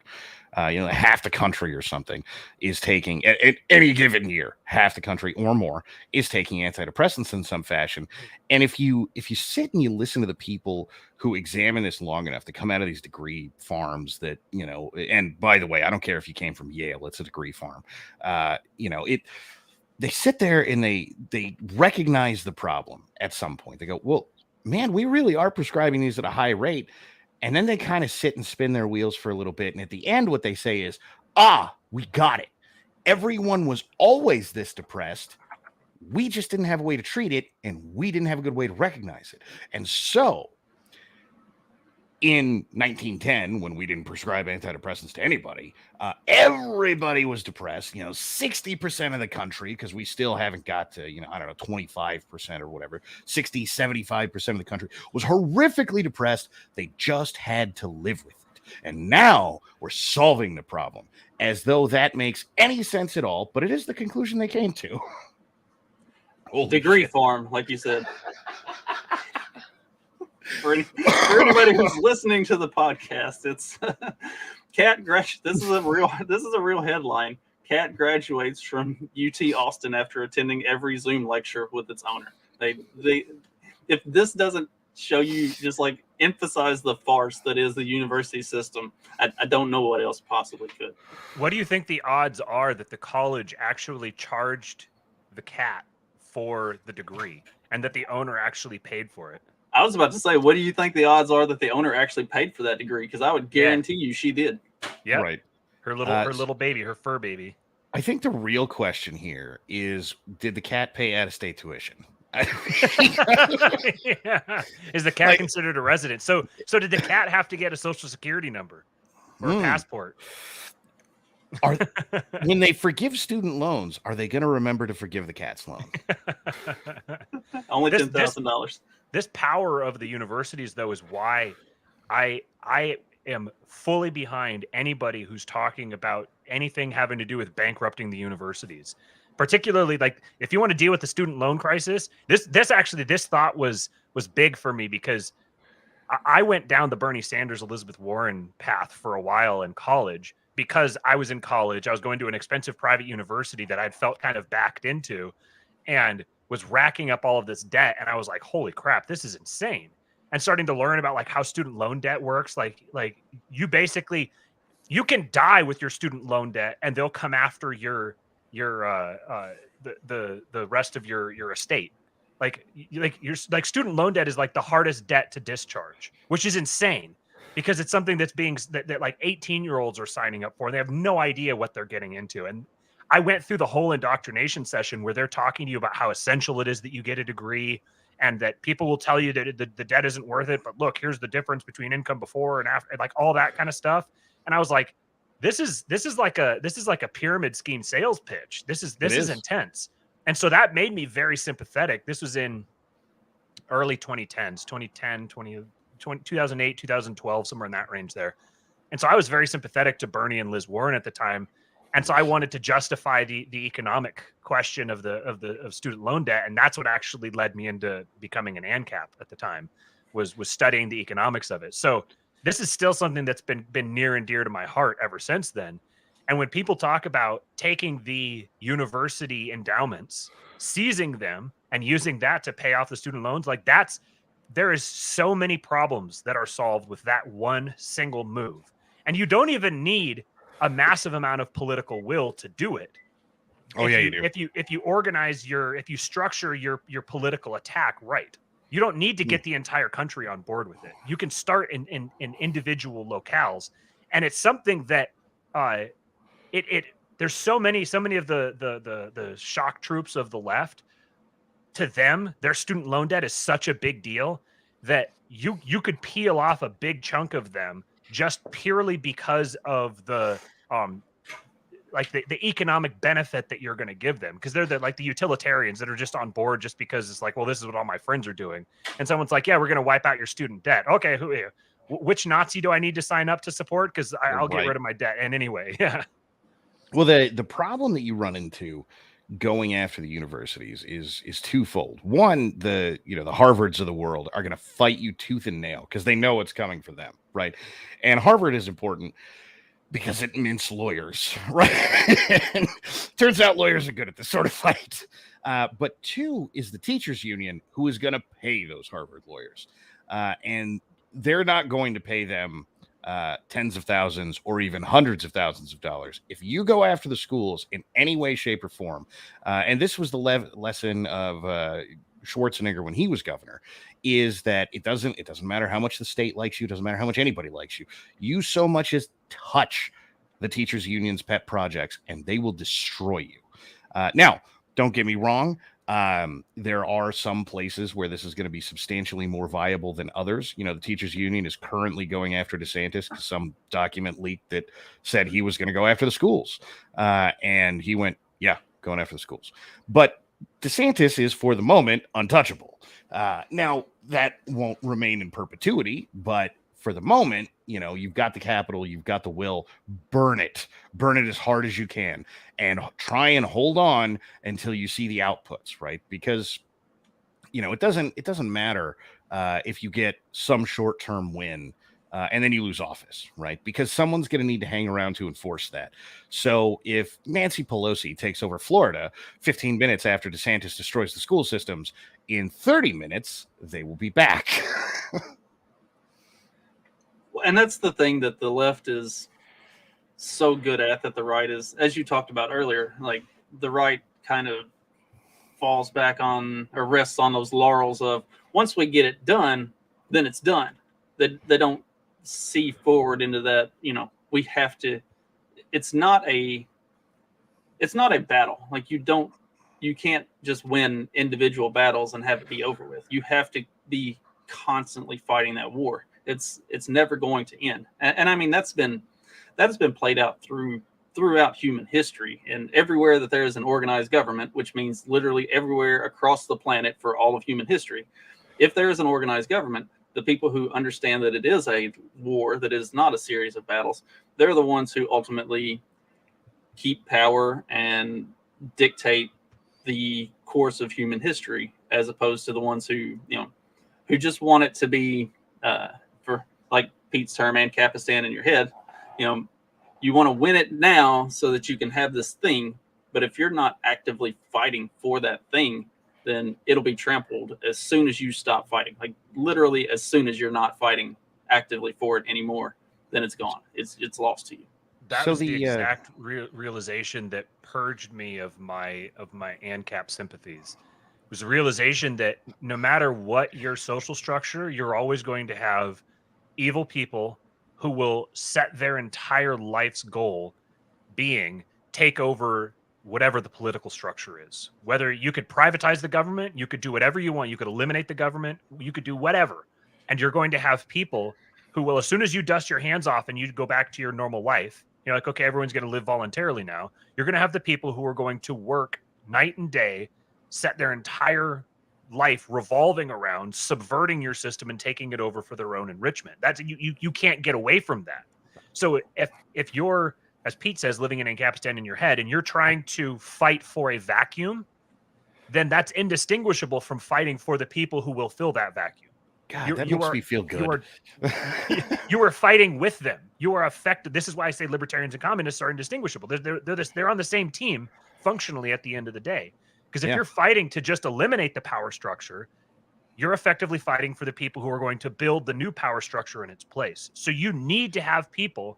You know, half the country or something is taking at any given year, half the country or more is taking antidepressants in some fashion. And if you sit and you listen to the people who examine this long enough to come out of these degree farms that, you know, and by the way, I don't care if you came from Yale, it's a degree farm. You know, they sit there and they recognize the problem at some point. They go, well, man, we really are prescribing these at a high rate. And then they kind of sit and spin their wheels for a little bit. And at the end, what they say is, we got it. Everyone was always this depressed. We just didn't have a way to treat it. And we didn't have a good way to recognize it. And so in 1910, when we didn't prescribe antidepressants to anybody, everybody was depressed, 60% of the country, because we still haven't got to, 25% or whatever, 60, 75% of the country was horrifically depressed. They just had to live with it. And now we're solving the problem, as though that makes any sense at all, but it is the conclusion they came to. Degree farm, like you said. For anybody who's listening to the podcast, it's Cat. This is a real headline. Cat graduates from UT Austin after attending every Zoom lecture with its owner. If this doesn't show you, just like emphasize the farce that is the university system, I don't know what else possibly could. What do you think the odds are that the college actually charged the cat for the degree and that the owner actually paid for it? I was about to say, what do you think the odds are that the owner actually paid for that degree? Because I would guarantee you she did. Yeah, right. Her little baby, her fur baby. I think the real question here is, did the cat pay out-of-state tuition? Yeah. Is the cat considered a resident? So did the cat have to get a social security number or a passport? When they forgive student loans, are they going to remember to forgive the cat's loan? Only $10,000. This power of the universities, though, is why I am fully behind anybody who's talking about anything having to do with bankrupting the universities. Particularly, like, if you want to deal with the student loan crisis, this thought was big for me, because I went down the Bernie Sanders, Elizabeth Warren path for a while in college. Because I was in college, I was going to an expensive private university that I'd felt kind of backed into, and was racking up all of this debt. And I was like, holy crap, this is insane. And starting to learn about like how student loan debt works. Like you can die with your student loan debt and they'll come after the rest of your estate. Like student loan debt is like the hardest debt to discharge, which is insane, because it's something that like 18-year-olds are signing up for. And they have no idea what they're getting into. And I went through the whole indoctrination session where they're talking to you about how essential it is that you get a degree, and that people will tell you that the debt isn't worth it. But look, here's the difference between income before and after, like all that kind of stuff. And I was like, this is like a pyramid scheme sales pitch. This is intense. And so that made me very sympathetic. This was in early 2010s, 2008, 2012, somewhere in that range there. And so I was very sympathetic to Bernie and Liz Warren at the time. And so I wanted to justify the economic question of student loan debt, and that's what actually led me into becoming an ANCAP at the time, was studying the economics of it. So this is still something that's been near and dear to my heart ever since then. And when people talk about taking the university endowments, seizing them, and using that to pay off the student loans, like there is so many problems that are solved with that one single move, and you don't even need a massive amount of political will to do it. You do. If you organize if you structure your political attack right, you don't need to get the entire country on board with it. You can start in individual locales, and it's something that there's so many of the shock troops of the left. To them, their student loan debt is such a big deal that you could peel off a big chunk of them just purely because of the economic benefit that you're going to give them, because they're the utilitarians that are just on board just because it's like, well, this is what all my friends are doing. And someone's like, yeah, we're going to wipe out your student debt. Okay, which Nazi do I need to sign up to support? Because I'll get rid of my debt. And anyway, yeah. Well, the problem that you run into going after the universities is twofold. One, the Harvards of the world are going to fight you tooth and nail because they know it's coming for them, right? And Harvard is important because it mints lawyers, right? And turns out lawyers are good at this sort of fight. But two is the teachers union, who is going to pay those Harvard lawyers, and they're not going to pay them tens of thousands or even hundreds of thousands of dollars. If you go after the schools in any way, shape, or form, and this was the lesson of Schwarzenegger when he was governor, is that it doesn't matter how much the state likes you, it doesn't matter how much anybody likes you. You so much as touch the teachers union's pet projects, and they will destroy you. Now, don't get me wrong. There are some places where this is going to be substantially more viable than others. The teachers union is currently going after DeSantis because some document leaked that said he was going to go after the schools. And he went, yeah, going after the schools. But DeSantis is, for the moment, untouchable. Now, that won't remain in perpetuity, but for the moment, you've got the capital, you've got the will, burn it as hard as you can, and try and hold on until you see the outputs, right? Because, it doesn't matter if you get some short-term win and then you lose office, right? Because someone's going to need to hang around to enforce that. So if Nancy Pelosi takes over Florida 15 minutes after DeSantis destroys the school systems, in 30 minutes, they will be back. And that's the thing that the left is so good at, that the right is, as you talked about earlier, like the right kind of falls back on or rests on those laurels of, once we get it done, then it's done. They don't see forward into that, we have to, it's not a battle. Like you can't just win individual battles and have it be over with. You have to be constantly fighting that war. It's never going to end. And I mean, that has been played out throughout human history, and everywhere that there is an organized government, which means literally everywhere across the planet for all of human history. If there is an organized government, the people who understand that it is a war, that is not a series of battles, they're the ones who ultimately keep power and dictate the course of human history, as opposed to the ones who just want it to be, for like Pete's term, Ancapistan in your head. You want to win it now so that you can have this thing, but if you're not actively fighting for that thing, then it'll be trampled as soon as you stop fighting. Like literally, as soon as you're not fighting actively for it anymore, then it's gone. It's lost to you. That was the exact realization that purged me of my ANCAP sympathies. It was the realization that no matter what your social structure, you're always going to have evil people who will set their entire life's goal being take over whatever the political structure is. Whether you could privatize the government, you could do whatever you want, you could eliminate the government, you could do whatever. And you're going to have people who will, as soon as you dust your hands off and you go back to your normal life, you're like, okay, everyone's going to live voluntarily now. You're going to have the people who are going to work night and day, set their entire life revolving around subverting your system and taking it over for their own enrichment. That's you can't get away from that. So if you're, as Pete says, living in Ancapistan in your head and you're trying to fight for a vacuum, then that's indistinguishable from fighting for the people who will fill that vacuum. God, that makes me feel good. You are fighting with them. You are affected. This is why I say libertarians and communists are indistinguishable. They're on the same team functionally at the end of the day. Because if you're fighting to just eliminate the power structure, you're effectively fighting for the people who are going to build the new power structure in its place. So you need to have people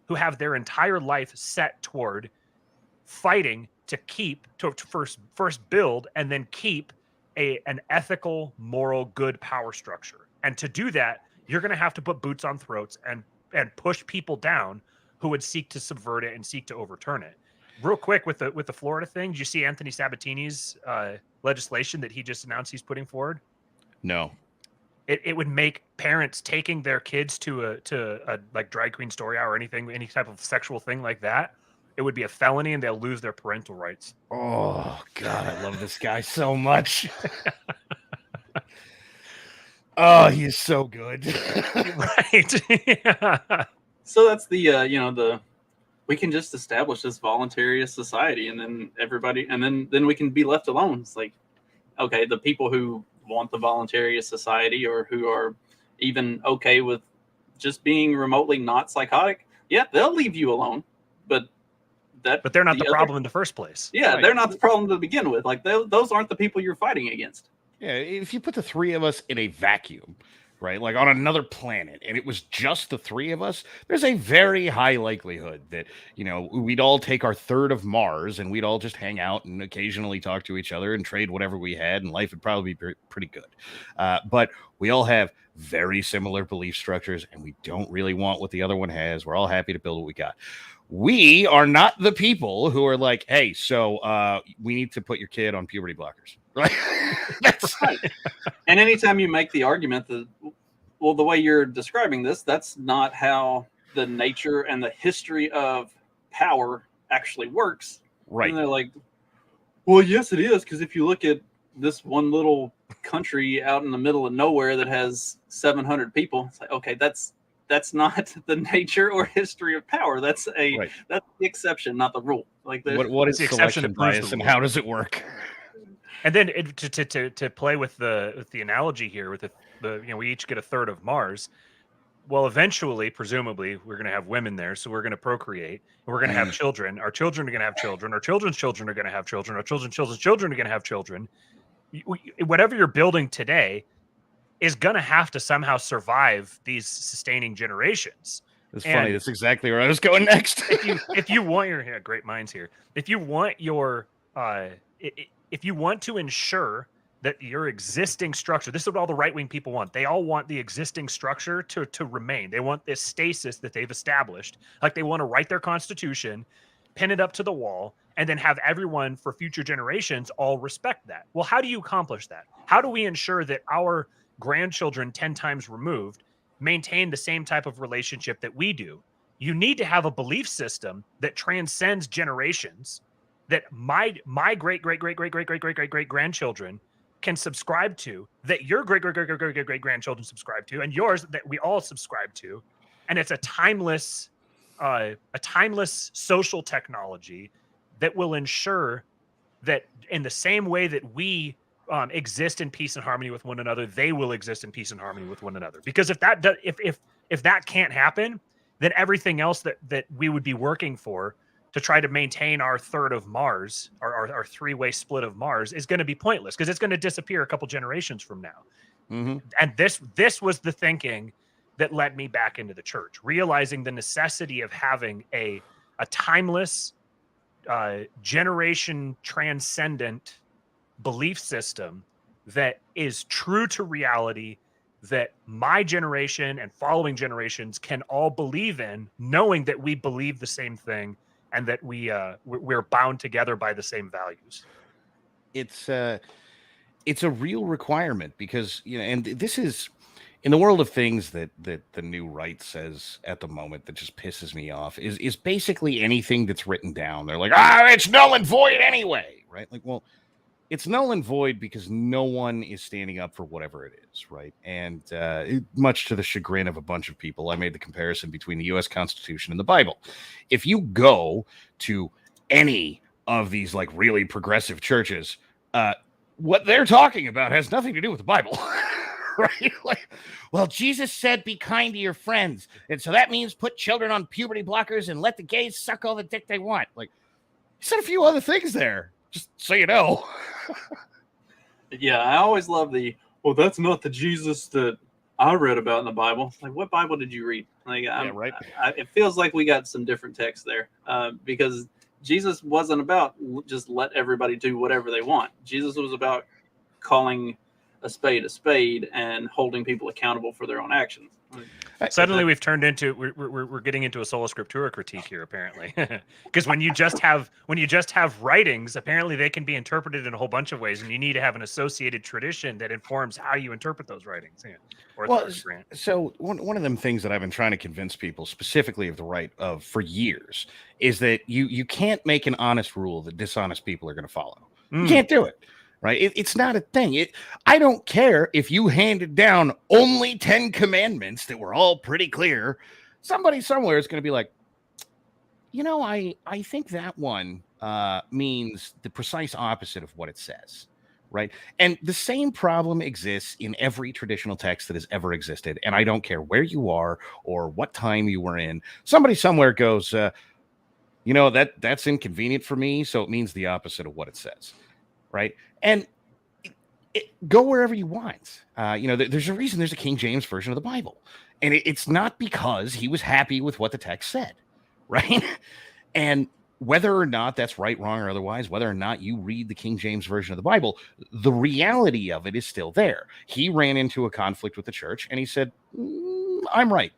who have their entire life set toward fighting to first build and then keep an ethical, moral, good power structure. And to do that, you're going to have to put boots on throats and push people down who would seek to subvert it and seek to overturn it. Real quick with the Florida thing, did you see Anthony Sabatini's legislation that he just announced he's putting forward? No. It would make parents taking their kids to a like drag queen story hour or anything, any type of sexual thing like that. It would be a felony and they'll lose their parental rights. Oh God, I love this guy so much. Oh, he is so good. Right. Yeah. So that's the we can just establish this voluntary society, and then everybody, and then we can be left alone. It's like, okay, the people who want the voluntary society, or who are even okay with just being remotely not psychotic, yeah, they'll leave you alone. But they're not the problem in the first place. Yeah, Right. they're not the problem to begin with. Like, those aren't the people you're fighting against. Yeah, if you put the three of us in a vacuum, right, like on another planet, and it was just the three of us, there's a very high likelihood that, you know, we'd all take our third of Mars and we'd all just hang out and occasionally talk to each other and trade whatever we had, and life would probably be pretty good. But we all have very similar belief structures, and we don't really want what the other one has. We're all happy to build what we got. We are not the people who are like, hey, so we need to put your kid on puberty blockers. Right? That's right. And anytime you make the argument that, well, the way you're describing this, that's not how the nature and the history of power actually works. right. And they're like, well, yes, it is. Because if you look at this one little country out in the middle of nowhere that has 700 people, it's like, okay, that's not the nature or history of power. That's the exception, not the rule. Like, what is the exception selection that proves bias, the and rule. how does it work? And then to play with the analogy here, with the you know, we each get a third of Mars. Well, eventually, presumably, we're going to have women there, so we're going to procreate, and we're going to have children. Our children are going to have children. Our children's children are going to have children. Our children's children are going to have children. Whatever you're building today is going to have to somehow survive these sustaining generations. It's funny. That's exactly where I was going next. if you want your great minds here, if you want your if you want to ensure that your existing structure, this is what all the right-wing people want. They all want the existing structure to remain. They want this stasis that they've established. Like, they want to write their constitution, pin it up to the wall, and then have everyone for future generations all respect that. Well, how do you accomplish that? How do we ensure that our grandchildren 10 times removed maintain the same type of relationship that we do? You need to have a belief system that transcends generations, that my great grandchildren can subscribe to, that your great grandchildren subscribe to, and yours that we all subscribe to. And it's a timeless social technology that will ensure that in the same way that we exist in peace and harmony with one another, they will exist in peace and harmony with one another. Because if that can't happen, then everything else that we would be working for to try to maintain our third of Mars, our three-way split of Mars, is going to be pointless, because it's going to disappear a couple generations from now. Mm-hmm. And this was the thinking that led me back into the church, realizing the necessity of having a timeless, generation transcendent belief system that is true to reality, that my generation and following generations can all believe in, knowing that we believe the same thing, and that we're bound together by the same values. It's a real requirement, because, you know, and this is in the world of things that the new right says at the moment that just pisses me off is basically anything that's written down. They're like, it's null and void anyway, right? Like, well, it's null and void because no one is standing up for whatever it is, right? And much to the chagrin of a bunch of people, I made the comparison between the U.S. Constitution and the Bible. If you go to any of these like really progressive churches, what they're talking about has nothing to do with the Bible, right? Like, well, Jesus said, "Be kind to your friends," and so that means put children on puberty blockers and let the gays suck all the dick they want. Like, he said a few other things there, just so you know. Yeah, I always love well, that's not the Jesus that I read about in the Bible. Like, what Bible did you read? Like, Yeah, right. It feels like we got some different texts there, because Jesus wasn't about just let everybody do whatever they want. Jesus was about calling a spade and holding people accountable for their own actions. Suddenly we've turned into we're getting into a sola scriptura critique here, apparently. Because when you just have writings, apparently they can be interpreted in a whole bunch of ways, and you need to have an associated tradition that informs how you interpret those writings. Yeah. So one of them things that I've been trying to convince people, specifically of the right of for years, is that you can't make an honest rule that dishonest people are going to follow. You can't do it. Right? It's not a thing. I don't care if you handed down only 10 commandments that were all pretty clear. Somebody somewhere is going to be like, I think that one means the precise opposite of what it says, right? And the same problem exists in every traditional text that has ever existed. And I don't care where you are or what time you were in. Somebody somewhere goes, that's inconvenient for me, so it means the opposite of what it says, right? And go wherever you want. There's a reason there's a King James version of the Bible, and it's not because he was happy with what the text said, right? And whether or not that's right, wrong, or otherwise, whether or not you read the King James version of the Bible, the reality of it is still there. He ran into a conflict with the church, and he said, "I'm right.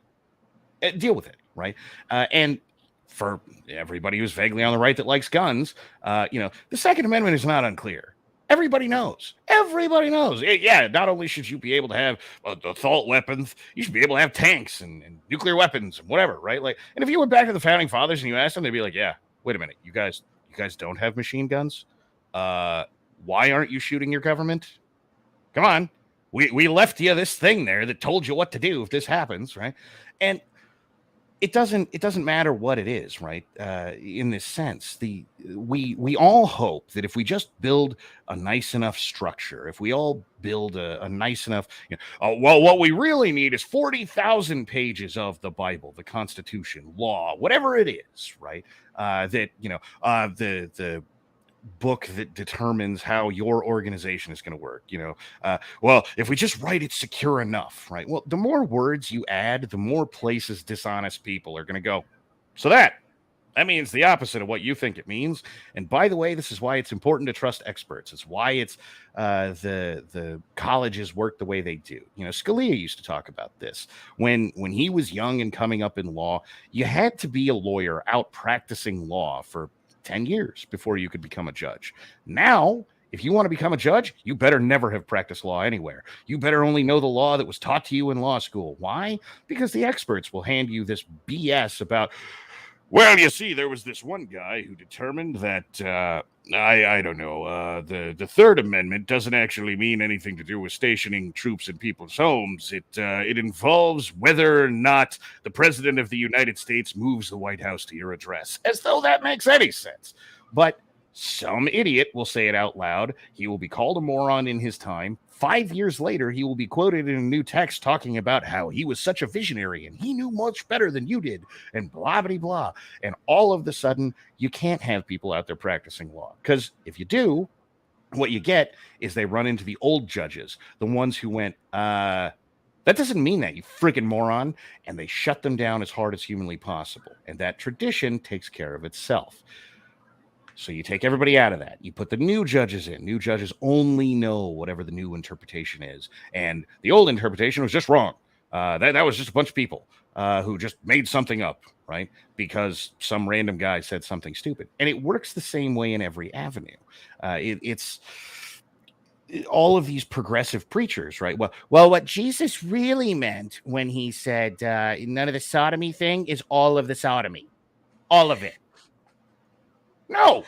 Deal with it," right? And for everybody who's vaguely on the right that likes guns, the Second Amendment is not unclear. Everybody knows. Everybody knows. Yeah, not only should you be able to have assault weapons, you should be able to have tanks and nuclear weapons and whatever, right? Like, and if you went back to the founding fathers and you asked them, they'd be like, "Yeah, wait a minute, you guys don't have machine guns. Why aren't you shooting your government? Come on, we left you this thing there that told you what to do if this happens, right?" And it doesn't matter what it is, right? In this sense, we all hope that if we just build a nice enough structure, if we all build a nice enough, what we really need is 40,000 pages of the Bible, the Constitution, law, whatever it is, right? The book that determines how your organization is going to work. If we just write it secure enough, right? Well, the more words you add, the more places dishonest people are going to go. So that means the opposite of what you think it means. And by the way, this is why it's important to trust experts. It's why it's the colleges work the way they do. Scalia used to talk about this when he was young and coming up in law. You had to be a lawyer out practicing law for 10 years before you could become a judge. Now, if you want to become a judge, you better never have practiced law anywhere. You better only know the law that was taught to you in law school. Why? Because the experts will hand you this BS about, well, you see, there was this one guy who determined that, I don't know, the Third Amendment doesn't actually mean anything to do with stationing troops in people's homes. It involves whether or not the President of the United States moves the White House to your address, as though that makes any sense. But some idiot will say it out loud. He will be called a moron in his time. 5 years later, he will be quoted in a new text talking about how he was such a visionary and he knew much better than you did, and blah, blah, blah. And all of a sudden, you can't have people out there practicing law. Because if you do, what you get is they run into the old judges, the ones who went, that doesn't mean that, you freaking moron. And they shut them down as hard as humanly possible. And that tradition takes care of itself. So you take everybody out of that. You put the new judges in. New judges only know whatever the new interpretation is. And the old interpretation was just wrong. That was just a bunch of people who just made something up, right? Because some random guy said something stupid. And it works the same way in every avenue. It's all of these progressive preachers, right? Well, what Jesus really meant when he said none of the sodomy thing is all of the sodomy. All of it. No.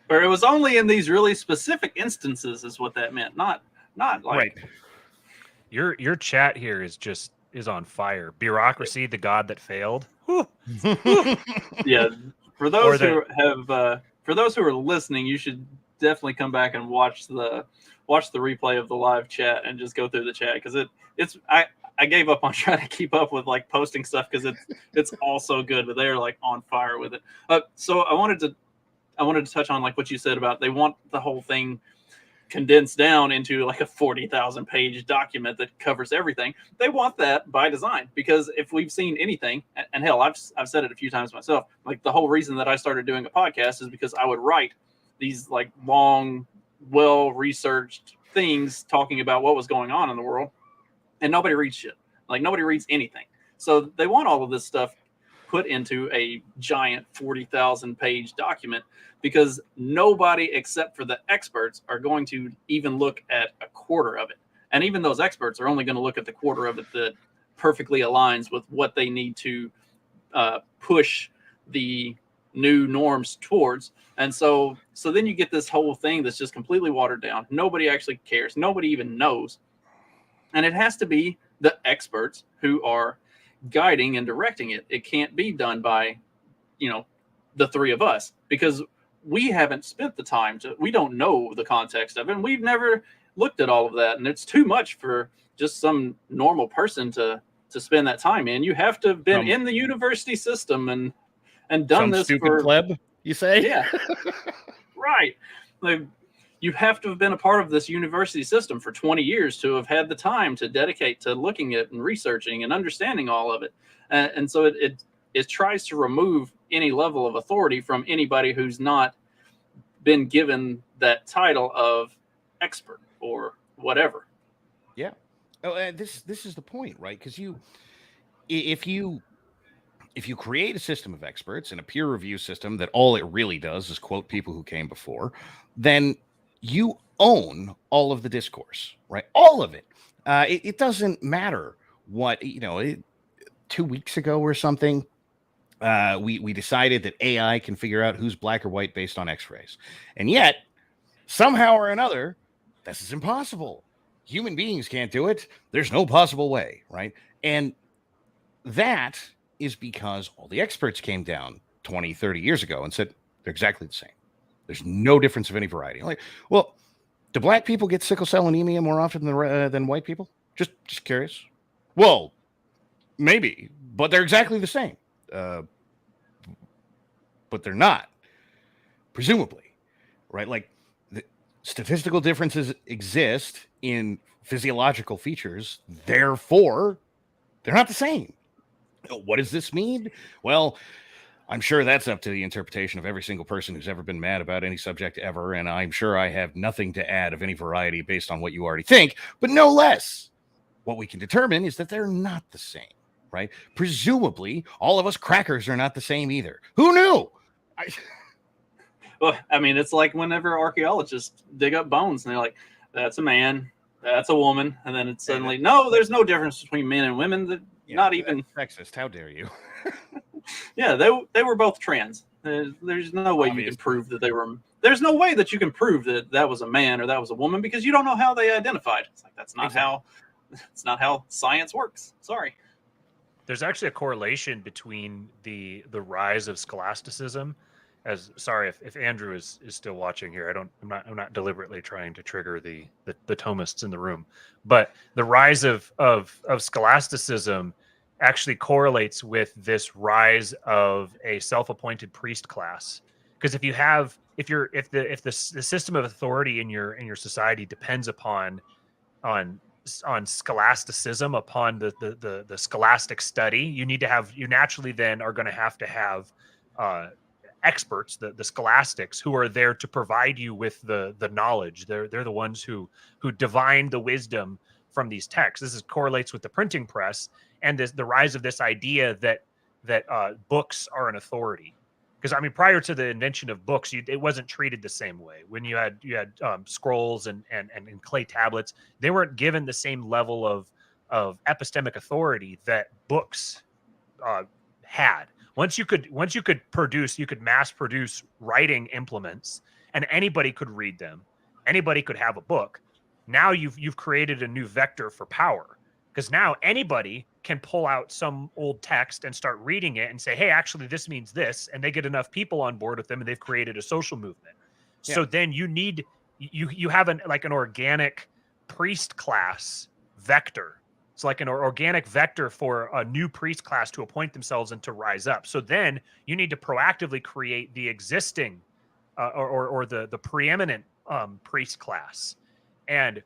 Or it was only in these really specific instances is what that meant. Not like right. Your chat here is on fire. Bureaucracy, the god that failed. Yeah. For those who are listening, you should definitely come back and watch the replay of the live chat and just go through the chat, because I gave up on trying to keep up with like posting stuff because it's all so good, but they're like on fire with it. So I wanted to touch on like what you said about they want the whole thing condensed down into like a 40,000 page document that covers everything. They want that by design, because if we've seen anything, and hell, I've said it a few times myself, like the whole reason that I started doing a podcast is because I would write these like long, well-researched things talking about what was going on in the world. And nobody reads shit. Like nobody reads anything. So they want all of this stuff put into a giant 40,000 page document, because nobody except for the experts are going to even look at a quarter of it. And even those experts are only going to look at the quarter of it that perfectly aligns with what they need to push the new norms towards. And so then you get this whole thing that's just completely watered down. Nobody actually cares. Nobody even knows. And it has to be the experts who are guiding and directing it. It can't be done by the three of us, because we haven't spent the time we don't know the context of it, and we've never looked at all of that, and it's too much for just some normal person to spend that time in. You have to have been in the university system and done some this stupid pleb, you say? Yeah. Right. Like, you have to have been a part of this university system for 20 years to have had the time to dedicate to looking at and researching and understanding all of it. And so it tries to remove any level of authority from anybody who's not been given that title of expert or whatever. Yeah. Oh, this is the point, right? Because if you create a system of experts and a peer review system that all it really does is quote people who came before, then you own all of the discourse, right? All of it. It doesn't matter what, 2 weeks ago or something, we decided that AI can figure out who's black or white based on x-rays. And yet, somehow or another, this is impossible. Human beings can't do it. There's no possible way, right? And that is because all the experts came down 20, 30 years ago and said they're exactly the same. There's no difference of any variety. Like, well, do black people get sickle cell anemia more often than white people? Just curious. Well, maybe, but they're exactly the same. But they're not, presumably, right? Like, the statistical differences exist in physiological features, therefore, they're not the same. What does this mean? Well, I'm sure that's up to the interpretation of every single person who's ever been mad about any subject ever, and I'm sure I have nothing to add of any variety based on what you already think, but no less. What we can determine is that they're not the same, right? Presumably, all of us crackers are not the same either. Who knew? Well, I mean, it's like whenever archaeologists dig up bones and they're like, that's a man, that's a woman, and then it's suddenly, no, there's no difference between men and women. That not even sexist. How dare you? Yeah, they were both trans. There's no way you can prove that they were. There's no way that you can prove that that was a man or that was a woman, because you don't know how they identified. It's like that's not how science works. Sorry. There's actually a correlation between the rise of scholasticism. Sorry if Andrew is still watching here. I'm not deliberately trying to trigger the Thomists in the room, but the rise of scholasticism actually correlates with this rise of a self-appointed priest class. Because if the system of authority in your society depends upon scholasticism, upon the scholastic study, you naturally then are going to have experts, the scholastics, who are there to provide you with the knowledge. They're the ones who divine the wisdom from these texts. This correlates with the printing press and the rise of this idea that books are an authority. Because I mean, prior to the invention of books, it wasn't treated the same way. When you had scrolls and clay tablets, they weren't given the same level of epistemic authority that books had. Once you could mass produce writing implements, and anybody could read them, anybody could have a book. Now you've created a new vector for power, because now anybody can pull out some old text and start reading it and say, hey, actually this means this, and they get enough people on board with them, and they've created a social movement. Yeah. So then you have an organic priest class vector. It's like an organic vector for a new priest class to appoint themselves and to rise up. So then you need to proactively create the existing or the preeminent priest class. And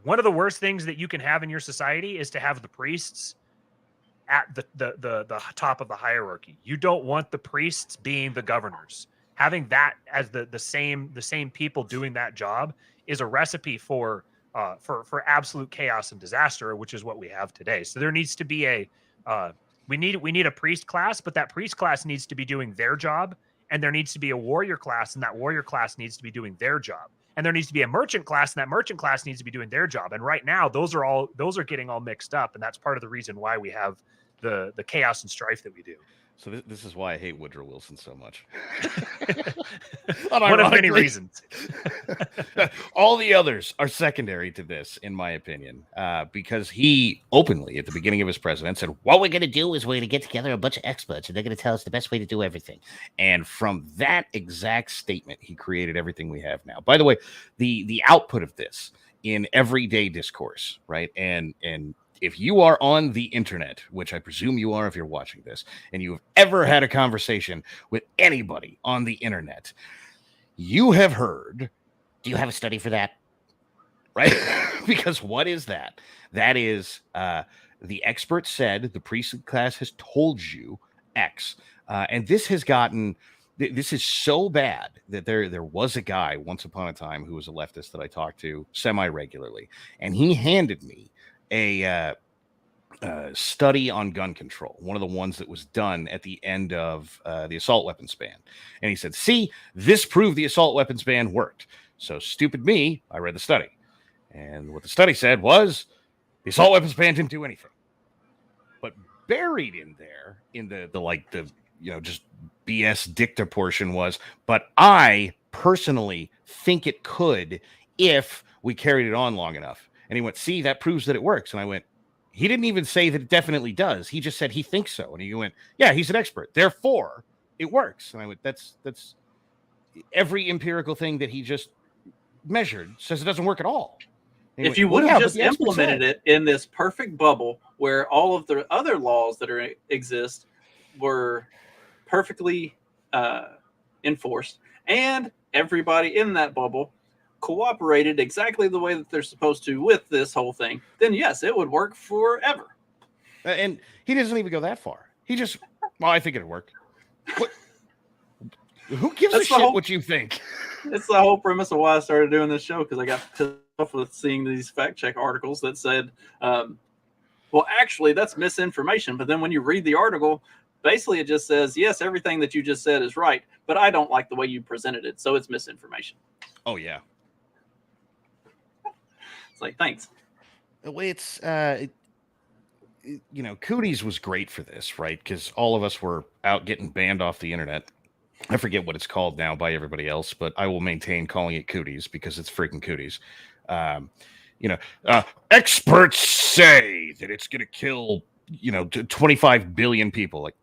one of the worst things that you can have in your society is to have the priests at the top of the hierarchy. You don't want the priests being the governors. Having that as the same people doing that job is a recipe for absolute chaos and disaster, which is what we have today. So there needs to be we need a priest class, but that priest class needs to be doing their job, and there needs to be a warrior class, and that warrior class needs to be doing their job. And there needs to be a merchant class, and that merchant class needs to be doing their job. And right now, those are getting all mixed up, and that's part of the reason why we have the chaos and strife that we do. So this is why I hate Woodrow Wilson so much. One of many reasons. All the others are secondary to this, in my opinion, because he openly, at the beginning of his presidency, said, What we're going to do is we're going to get together a bunch of experts, and they're going to tell us the best way to do everything. and from that exact statement, he created everything we have now. By the way, the output of this in everyday discourse, right? And if you are on the internet, which I presume you are if you're watching this, and you have ever had a conversation with anybody on the internet, you have heard, Do you have a study for that? right? Because what is that? That is the expert said, the priesthood class has told you X. And this has gotten, this is so bad that there was a guy once upon a time who was a leftist that I talked to semi-regularly, and he handed me a study on gun control, one of the ones that was done at the end of the assault weapons ban. And he said, see, this proved the assault weapons ban worked. So stupid me, I read the study. And what the study said was the assault weapons ban didn't do anything. But buried in there, in the just BS dicta portion was, but I personally think it could if we carried it on long enough. And he went, see, that proves that it works. And I went, he didn't even say that it definitely does. He just said he thinks so. And he went, yeah, he's an expert. Therefore, it works. And I went, that's every empirical thing that he just measured says it doesn't work at all. And if you would have just implemented it in this perfect bubble where all of the other laws that exist were perfectly enforced, and everybody in that bubble cooperated exactly the way that they're supposed to with this whole thing, then yes, it would work forever. And he doesn't even go that far. He just, well, I think it'd work. What? Who gives a shit what you think? It's the whole premise of why I started doing this show, because I got pissed off with seeing these fact check articles that said, well, actually, that's misinformation. But then when you read the article, basically it just says, yes, everything that you just said is right, but I don't like the way you presented it, so it's misinformation. Oh, yeah. It's like, thanks. It's, Cooties was great for this, right? Because all of us were out getting banned off the internet. I forget what it's called now by everybody else, but I will maintain calling it Cooties because it's freaking Cooties. Experts say that it's going to kill, 25 billion people. Like,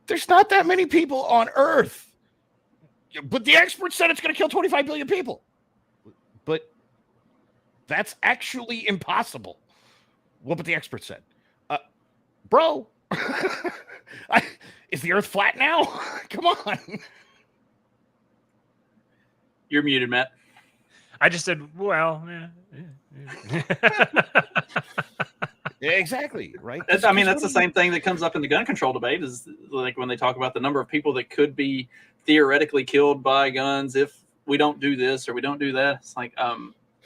there's not that many people on Earth. But the experts said it's going to kill 25 billion people. But that's actually impossible. What but the experts said? Bro, is the Earth flat now? Come on. You're muted, Matt. I just said, well, Yeah, exactly, right? That's the same thing that comes up in the gun control debate, is like when they talk about the number of people that could be theoretically killed by guns if we don't do this or we don't do that. It's like,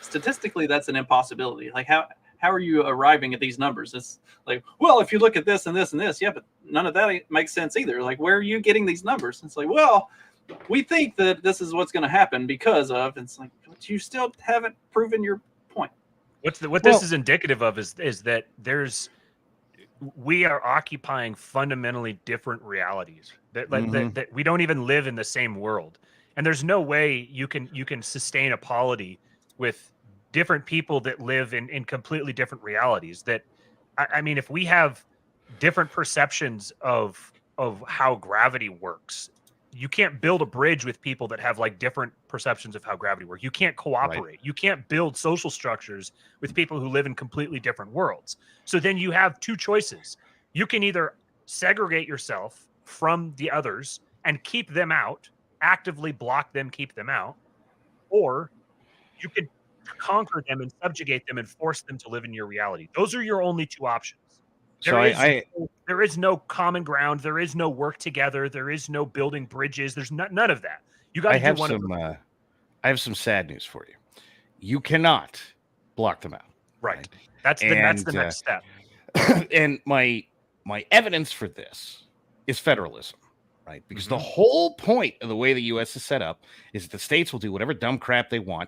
statistically, that's an impossibility. Like, how are you arriving at these numbers? It's like, well, if you look at this and this and this, yeah, but none of that makes sense either. Like, where are you getting these numbers? It's like, well, we think that this is what's going to happen because of. It's like, but you still haven't proven your point. This is indicative of is that we are occupying fundamentally different realities that we don't even live in the same world, and there's no way you can sustain a polity with different people that live in completely different realities. That I mean, if we have different perceptions of how gravity works, you can't build a bridge with people that have like different perceptions of how gravity works. You can't cooperate. Right. You can't build social structures with people who live in completely different worlds. So then you have two choices. You can either segregate yourself from the others and keep them out, actively block them, keep them out, or you could conquer them and subjugate them and force them to live in your reality. Those are your only two options. There is no common ground. There is no work together. There is no building bridges. There's none of that. You got to do one of them. I have some sad news for you. You cannot block them out. Right. That's the next step. And my evidence for this is federalism, right? Because the whole point of the way the U.S. is set up is that the states will do whatever dumb crap they want,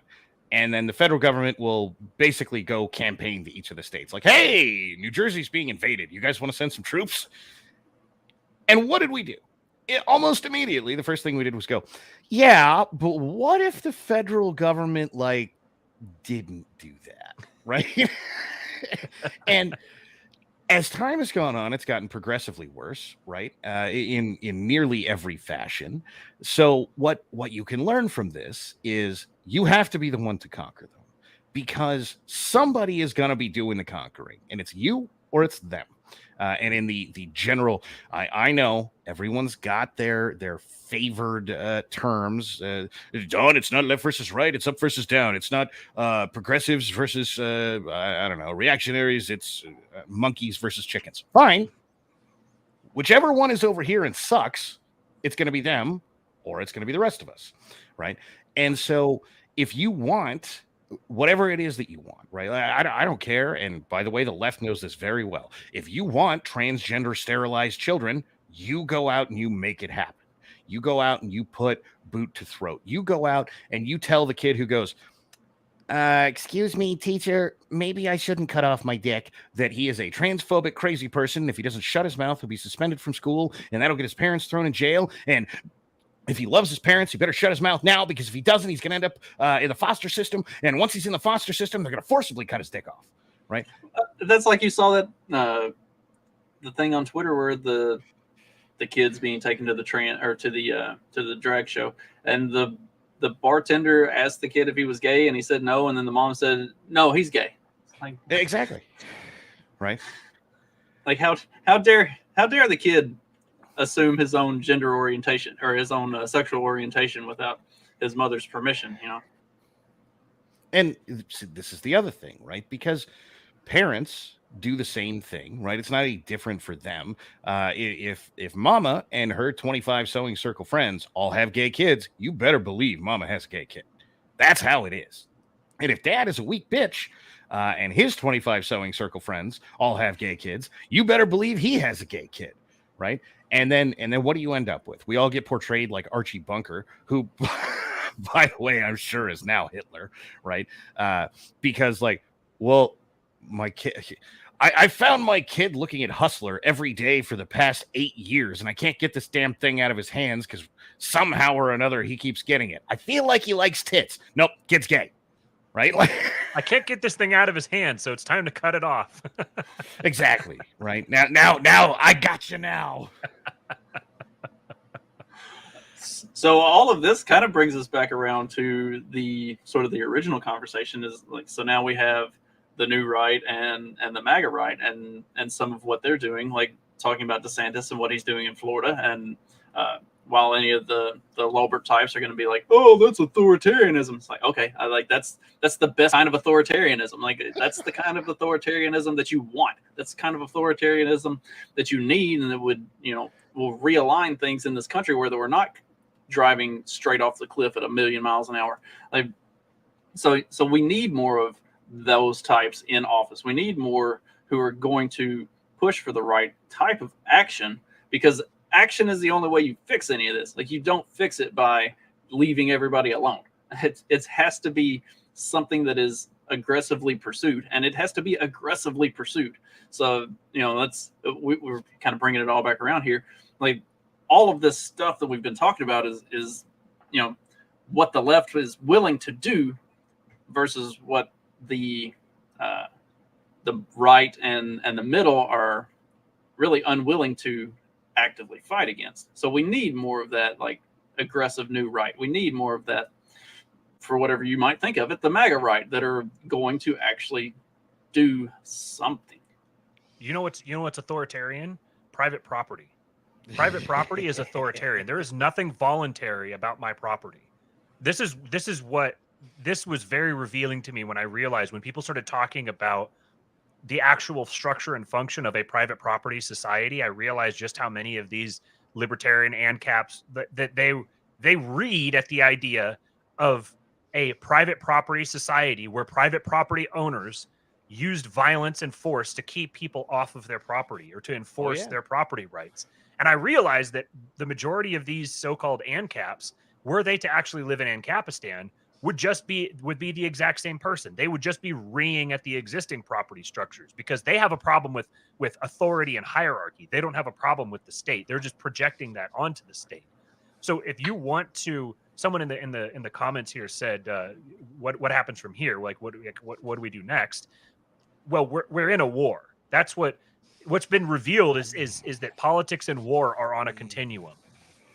and then the federal government will basically go campaign to each of the states. Like, hey, New Jersey's being invaded. You guys want to send some troops? And what did we do? Almost immediately, the first thing we did was go, yeah, but what if the federal government like didn't do that, right? And as time has gone on, it's gotten progressively worse, right? In nearly every fashion. So what you can learn from this is you have to be the one to conquer them, because somebody is going to be doing the conquering, and it's you or it's them. And in the general, I know everyone's got their favored terms. Don, it's not left versus right. It's up versus down. It's not progressives versus, I don't know, reactionaries. It's monkeys versus chickens. Fine. Whichever one is over here and sucks, it's going to be them or it's going to be the rest of us, right? And so if you want whatever it is that you want, right? I don't care. And by the way, the left knows this very well. If you want transgender sterilized children, you go out and you make it happen. You go out and you put boot to throat. You go out and you tell the kid who goes, excuse me, teacher, maybe I shouldn't cut off my dick, that he is a transphobic crazy person. If he doesn't shut his mouth, he'll be suspended from school, and that'll get his parents thrown in jail. And if he loves his parents, he better shut his mouth now, because if he doesn't, he's going to end up in the foster system. And once he's in the foster system, they're going to forcibly cut his dick off, right? That's like you saw that the thing on Twitter where the kids being taken to the to the drag show, and the bartender asked the kid if he was gay, and he said no, and then the mom said no, he's gay. Like, exactly, right? Like how dare the kid assume his own gender orientation or his own sexual orientation without his mother's permission, you know? And this is the other thing, right? Because parents do the same thing, right? It's not any different for them. If mama and her 25 sewing circle friends all have gay kids, you better believe mama has a gay kid. That's how it is. And if dad is a weak bitch and his 25 sewing circle friends all have gay kids, you better believe he has a gay kid, right? And then what do you end up with? We all get portrayed like Archie Bunker, who, by the way, I'm sure is now Hitler, right? Because like, well, my kid, I found my kid looking at Hustler every day for the past 8 years, and I can't get this damn thing out of his hands because somehow or another he keeps getting it. I feel like he likes tits. Nope, kid's gay, right? Like, I can't get this thing out of his hand, so it's time to cut it off. Exactly, right? Now, I got you now. So all of this kind of brings us back around to the sort of the original conversation is like, so now we have the new right and the MAGA right and some of what they're doing, like talking about DeSantis and what he's doing in Florida. And while any of the Lobert types are going to be like, oh, that's authoritarianism. It's like, okay, I like that's the best kind of authoritarianism. Like that's the kind of authoritarianism that you want. That's the kind of authoritarianism that you need, and it would, will realign things in this country where we're not driving straight off the cliff at 1,000,000 miles an hour. Like, so we need more of those types in office. We need more who are going to push for the right type of action, because action is the only way you fix any of this. Like, you don't fix it by leaving everybody alone. It has to be something that is aggressively pursued, and it has to be aggressively pursued. So, we're kind of bringing it all back around here. Like, all of this stuff that we've been talking about is what the left is willing to do versus what the right and the middle are really unwilling to actively fight against. So we need more of that, like, aggressive new right. We need more of that, for whatever you might think of it, the MAGA right, that are going to actually do something. You know what's authoritarian? Private property. Private property is authoritarian. There is nothing voluntary about my property. This was very revealing to me when I realized, when people started talking about the actual structure and function of a private property society, I realized just how many of these libertarian ANCAPs that they read at the idea of a private property society where private property owners used violence and force to keep people off of their property or to enforce their property rights. And I realized that the majority of these so-called ANCAPs, were they to actually live in Ancapistan, would be the exact same person. They would just be reeing at the existing property structures because they have a problem with authority and hierarchy. They don't have a problem with the state. They're just projecting that onto the state. So if you want to, someone in the comments here said, what happens from here? Like what do we do next? Well, we're in a war. That's what's been revealed is that politics and war are on a continuum.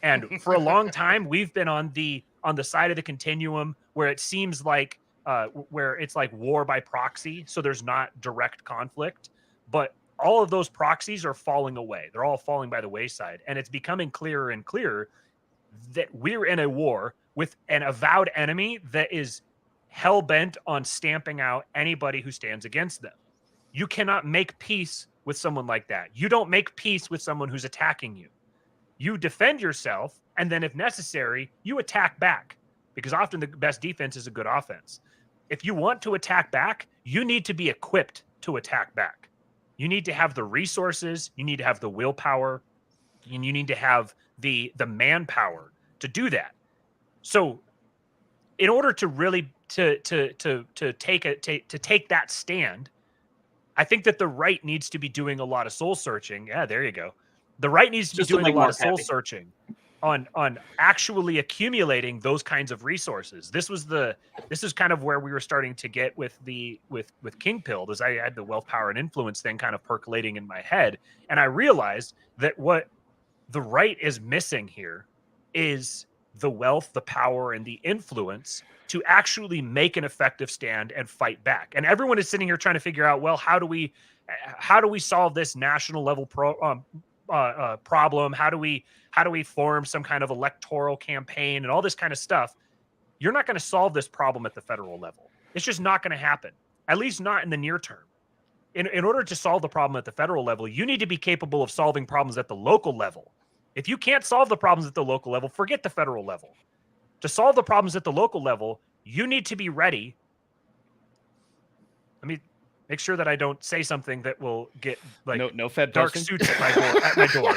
And for a long time, we've been on the side of the continuum where it seems like where it's like war by proxy. So there's not direct conflict, but all of those proxies are falling away. They're all falling by the wayside. And it's becoming clearer and clearer that we're in a war with an avowed enemy that is hell-bent on stamping out anybody who stands against them. You cannot make peace with someone like that. You don't make peace with someone who's attacking you. You defend yourself, and then if necessary, you attack back, because often the best defense is a good offense. If you want to attack back, you need to be equipped to attack back. You need to have the resources, you need to have the willpower, and you need to have the manpower to do that. So in order to really to take that stand, I think that the right needs to be doing a lot of soul searching. Yeah, there you go. The right needs to be doing a lot of soul searching on actually accumulating those kinds of resources. This is kind of where we were starting to get with King Pilled, as I had the wealth, power, and influence thing kind of percolating in my head. And I realized that what the right is missing here is the wealth, the power, and the influence to actually make an effective stand and fight back. And everyone is sitting here trying to figure out, well, how do we solve this national level problem? How do we form some kind of electoral campaign and all this kind of stuff? You're not going to solve this problem at the federal level. It's just not going to happen, at least not in the near term. In order to solve the problem at the federal level, you need to be capable of solving problems at the local level. If you can't solve the problems at the local level, forget the federal level. To solve the problems at the local level, you need to be ready. Let me make sure that I don't say something that will get like no Fed dark posting? suits at my door.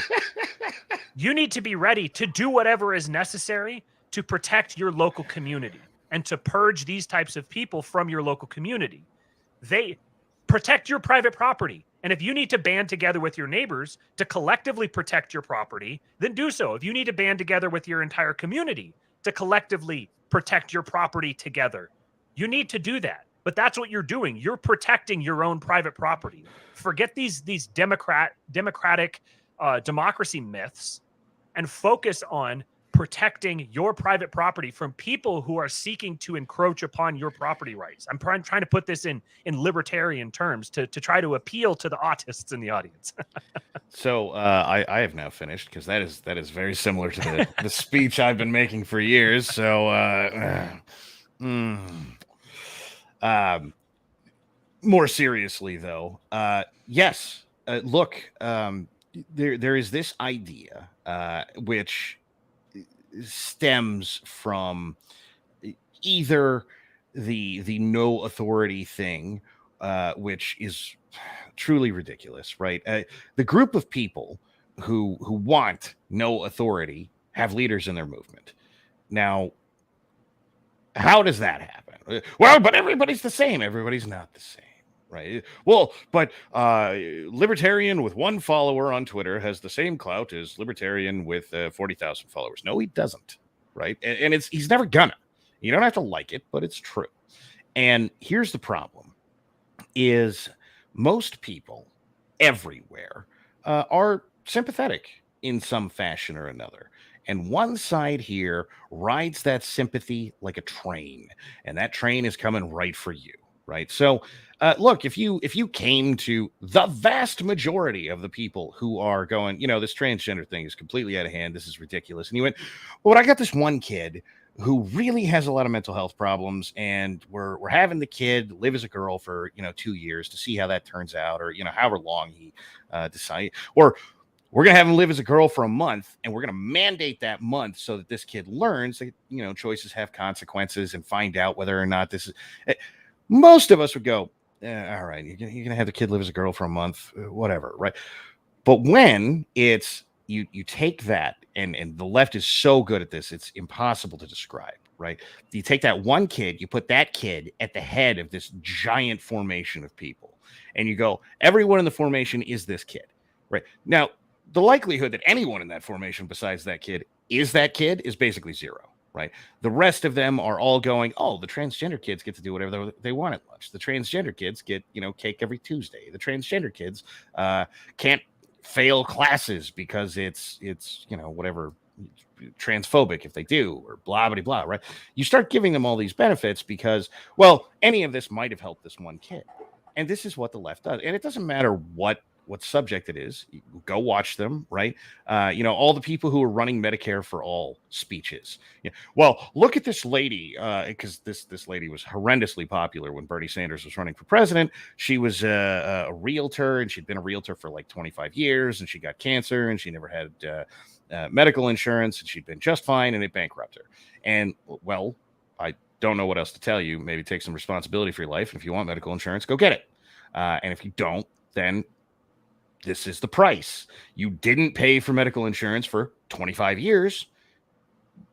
You need to be ready to do whatever is necessary to protect your local community and to purge these types of people from your local community. They protect your private property. And if you need to band together with your neighbors to collectively protect your property, then do so. If you need to band together with your entire community to collectively protect your property together, you need to do that. But that's what you're doing. You're protecting your own private property. Forget these democratic democracy myths and focus on protecting your private property from people who are seeking to encroach upon your property rights. I'm trying to put this in libertarian terms to try to appeal to the autists in the audience. So I have now finished, because that is very similar to the speech I've been making for years. So more seriously, though, yes, look, there is this idea which stems from either the no authority thing, which is truly ridiculous, right? The group of people who want no authority have leaders in their movement. Now, how does that happen? Well, but everybody's the same. Everybody's not the same, right? Well, but libertarian with one follower on Twitter has the same clout as libertarian with 40,000 followers. No, he doesn't, right? And he's never gonna. You don't have to like it, but it's true. And here's the problem: is most people everywhere are sympathetic in some fashion or another. And one side here rides that sympathy like a train, and that train is coming right for you, right? So, look, if you came to the vast majority of the people who are going, this transgender thing is completely out of hand, this is ridiculous, and you went, well, I got this one kid who really has a lot of mental health problems, and we're having the kid live as a girl for 2 years to see how that turns out, or however long he decides, or we're going to have him live as a girl for a month, and we're going to mandate that month so that this kid learns that, choices have consequences, and find out whether or not this is. Most of us would go, all right, you're going to have the kid live as a girl for a month, whatever, right? But when it's you take that, and the left is so good at this, it's impossible to describe, right? You take that one kid, you put that kid at the head of this giant formation of people, and you go, everyone in the formation is this kid, right? Now, the likelihood that anyone in that formation besides that kid is basically zero, right? The rest of them are all going, oh, the transgender kids get to do whatever they want at lunch. The transgender kids get, cake every Tuesday. The transgender kids can't fail classes because it's whatever, transphobic if they do, or blah blah blah, right? You start giving them all these benefits because, well, any of this might have helped this one kid, and this is what the left does. And it doesn't matter what subject it is. You go watch them, right? All the people who are running Medicare for All speeches. Well, look at this lady, because this lady was horrendously popular when Bernie Sanders was running for president. She was a realtor, and she'd been a realtor for like 25 years, and she got cancer, and she never had medical insurance, and she'd been just fine, and it bankrupted her. And, well, I don't know what else to tell you. Maybe take some responsibility for your life, and if you want medical insurance, go get it. And if you don't, then this is the price. You didn't pay for medical insurance for 25 years.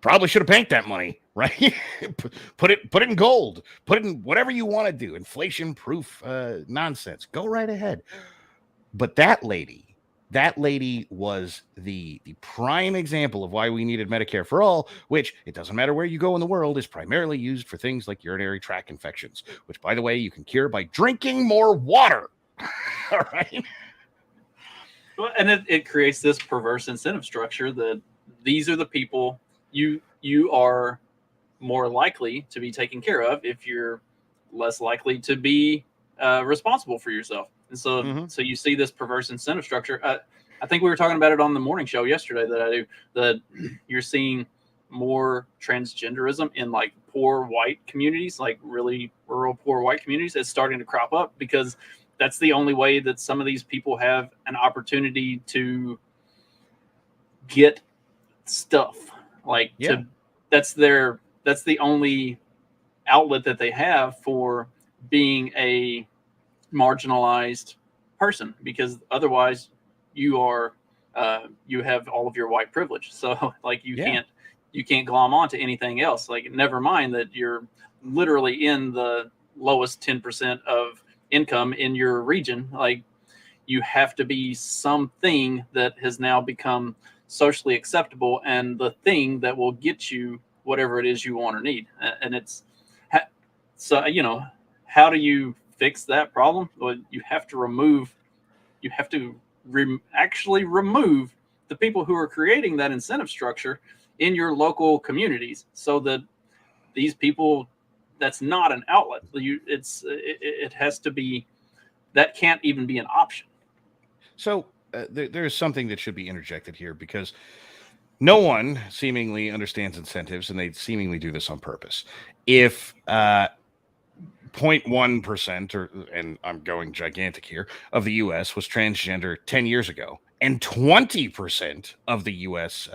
Probably should have banked that money, right? put it in gold. Put it in whatever you want to do. Inflation-proof nonsense. Go right ahead. But that lady was the prime example of why we needed Medicare for All, which, it doesn't matter where you go in the world, is primarily used for things like urinary tract infections, which, by the way, you can cure by drinking more water. All right? Well, and it creates this perverse incentive structure that these are the people you are more likely to be taken care of if you're less likely to be responsible for yourself. And so so you see this perverse incentive structure. I think we were talking about it on the morning show yesterday that you're seeing more transgenderism in like poor white communities, like really rural poor white communities. It's starting to crop up because that's the only way that some of these people have an opportunity to get stuff. That's the only outlet that they have for being a marginalized person, because otherwise you have all of your white privilege. So like you can't glom onto anything else. Like, never mind that you're literally in the lowest 10% of income in your region. Like, you have to be something that has now become socially acceptable and the thing that will get you whatever it is you want or need. And it's so, how do you fix that problem? Well, you have to actually remove the people who are creating that incentive structure in your local communities, so that these people, that's not an outlet. It has to be, that can't even be an option. So there's something that should be interjected here, because no one seemingly understands incentives, and they seemingly do this on purpose. If 0.1%, and I'm going gigantic here, of the U.S. was transgender 10 years ago, and 20% of the U.S.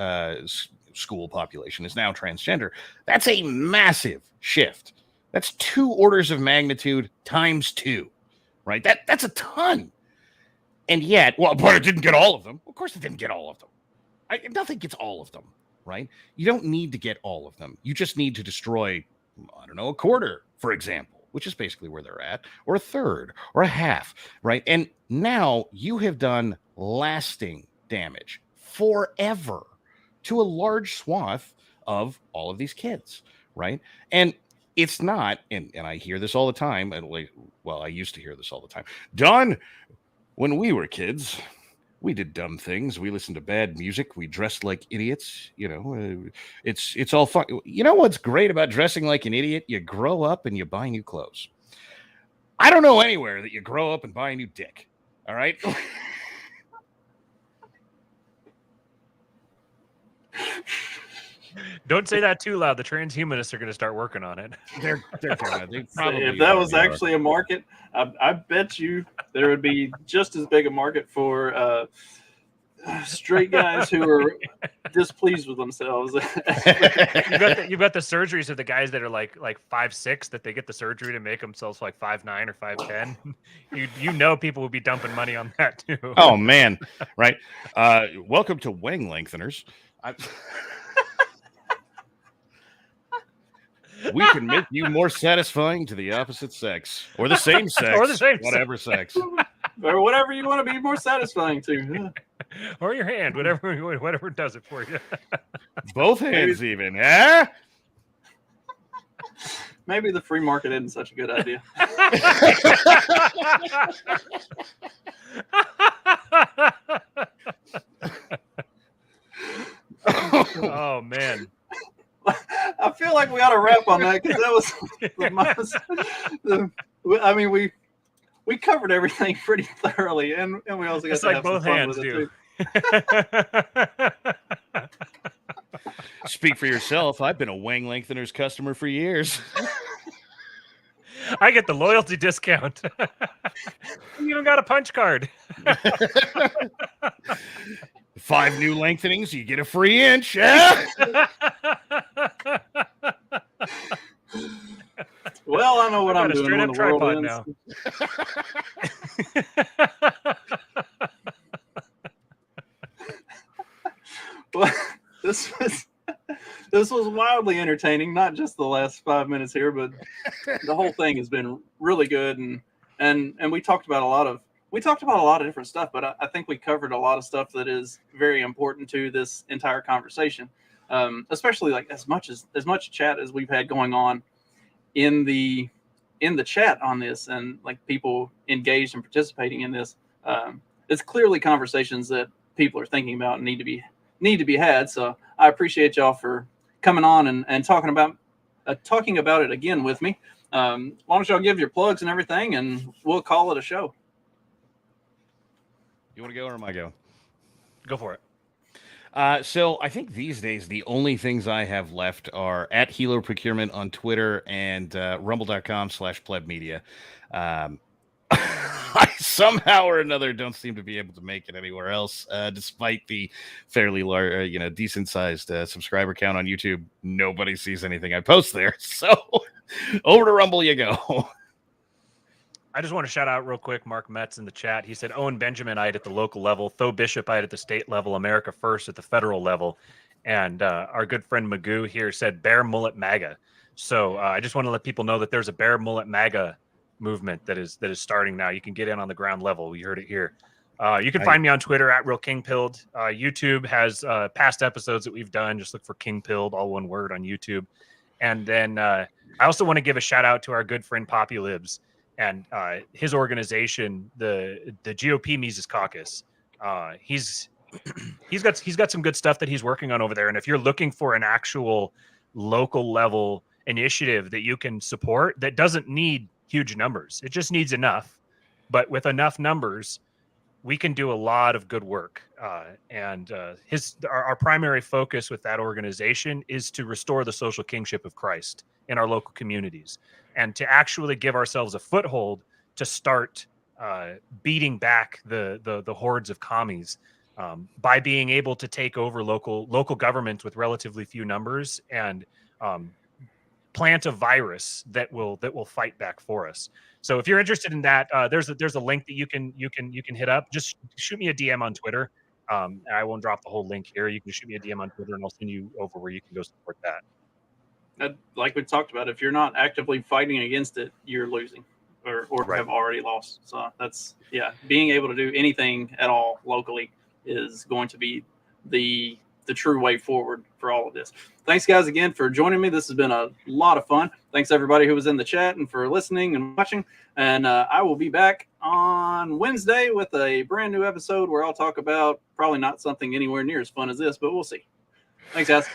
School population is now transgender, that's a massive shift. That's 2 orders of magnitude times 2, right? That's a ton. And yet, well, but it didn't get all of them. Of course it didn't get all of them. Nothing gets all of them, right? You don't need to get all of them. You just need to destroy, I don't know, a quarter, for example, which is basically where they're at, or a third, or a half, right? And now you have done lasting damage forever to a large swath of all of these kids, right? And it's not, and I hear this all the time, I used to hear this all the time. Don, when we were kids, we did dumb things. We listened to bad music. We dressed like idiots. It's all fun. You know what's great about dressing like an idiot? You grow up and you buy new clothes. I don't know anywhere that you grow up and buy a new dick. All right. Don't say that too loud. The transhumanists are going to start working on it. They're gonna. They probably. If that was actually a market, I bet you there would be just as big a market for straight guys who are displeased with themselves. You've got the surgeries of the guys that are like 5'6", that they get the surgery to make themselves like 5'9" or 5'10". People would be dumping money on that too. Oh man, right. Welcome to Wang Lengtheners. We can make you more satisfying to the opposite sex or the same sex, Or the same whatever sex. Or whatever you want to be more satisfying to. Or your hand, whatever does it for you. Both hands, even. Eh? Maybe the free market isn't such a good idea. Oh man. I feel like we ought to wrap on that because that was. I mean, we covered everything pretty thoroughly, and we also got It's to like have both some fun hands with do. it too. Speak for yourself. I've been a Wang Lengthener's customer for years. I get the loyalty discount. You even got a punch card. 5 new lengthenings, you get a free inch. Eh? Well, I know what I'm got a doing straight when up the world tripod ends. Well, this was wildly entertaining. Not just the last 5 minutes here, but the whole thing has been really good. And we talked about a lot of different stuff. But I think we covered a lot of stuff that is very important to this entire conversation. Especially like as much chat as we've had going on in the chat on this, and like people engaged and participating in this. It's clearly conversations that people are thinking about and need to be had. So I appreciate y'all for coming on and talking about it again with me. Why don't y'all give your plugs and everything, and we'll call it a show. You want to go or am I go? Go for it. So I think these days the only things I have left are at Helo Procurement on Twitter and rumble.com/plebmedia. I somehow or another don't seem to be able to make it anywhere else, despite the fairly large, decent sized subscriber count on YouTube. Nobody sees anything I post there. So over to Rumble you go. I just want to shout out real quick Mark Metz in the chat. He said Owen Benjaminite at the local level, Tho Bishopite at the state level, America First at the federal level. And our good friend Magoo here said Bear Mullet MAGA. So I just want to let people know that there's a Bear Mullet MAGA movement that is starting now. You can get in on the ground level. You heard it here. You can find me on Twitter at Real King Pilled. YouTube has past episodes that we've done. Just look for King Pilled, all one word, on YouTube. And then I also want to give a shout out to our good friend Poppy Libs and his organization, the GOP Mises Caucus. He's got some good stuff that he's working on over there. And if you're looking for an actual local level initiative that you can support, that doesn't need huge numbers, it just needs enough. But with enough numbers, we can do a lot of good work. Our primary focus with that organization is to restore the social kingship of Christ in our local communities, and to actually give ourselves a foothold to start beating back the hordes of commies by being able to take over local governments with relatively few numbers and plant a virus that will fight back for us. So if you're interested in that, there's a link that you can hit up. Just shoot me a DM on Twitter. I won't drop the whole link here. You can shoot me a DM on Twitter, and I'll send you over where you can go support that. Like we talked about, if you're not actively fighting against it, you're losing or Right. have already lost. So that's, being able to do anything at all locally is going to be the true way forward for all of this. Thanks, guys, again for joining me. This has been a lot of fun. Thanks, everybody who was in the chat and for listening and watching. And I will be back on Wednesday with a brand new episode where I'll talk about probably not something anywhere near as fun as this, but we'll see. Thanks, guys.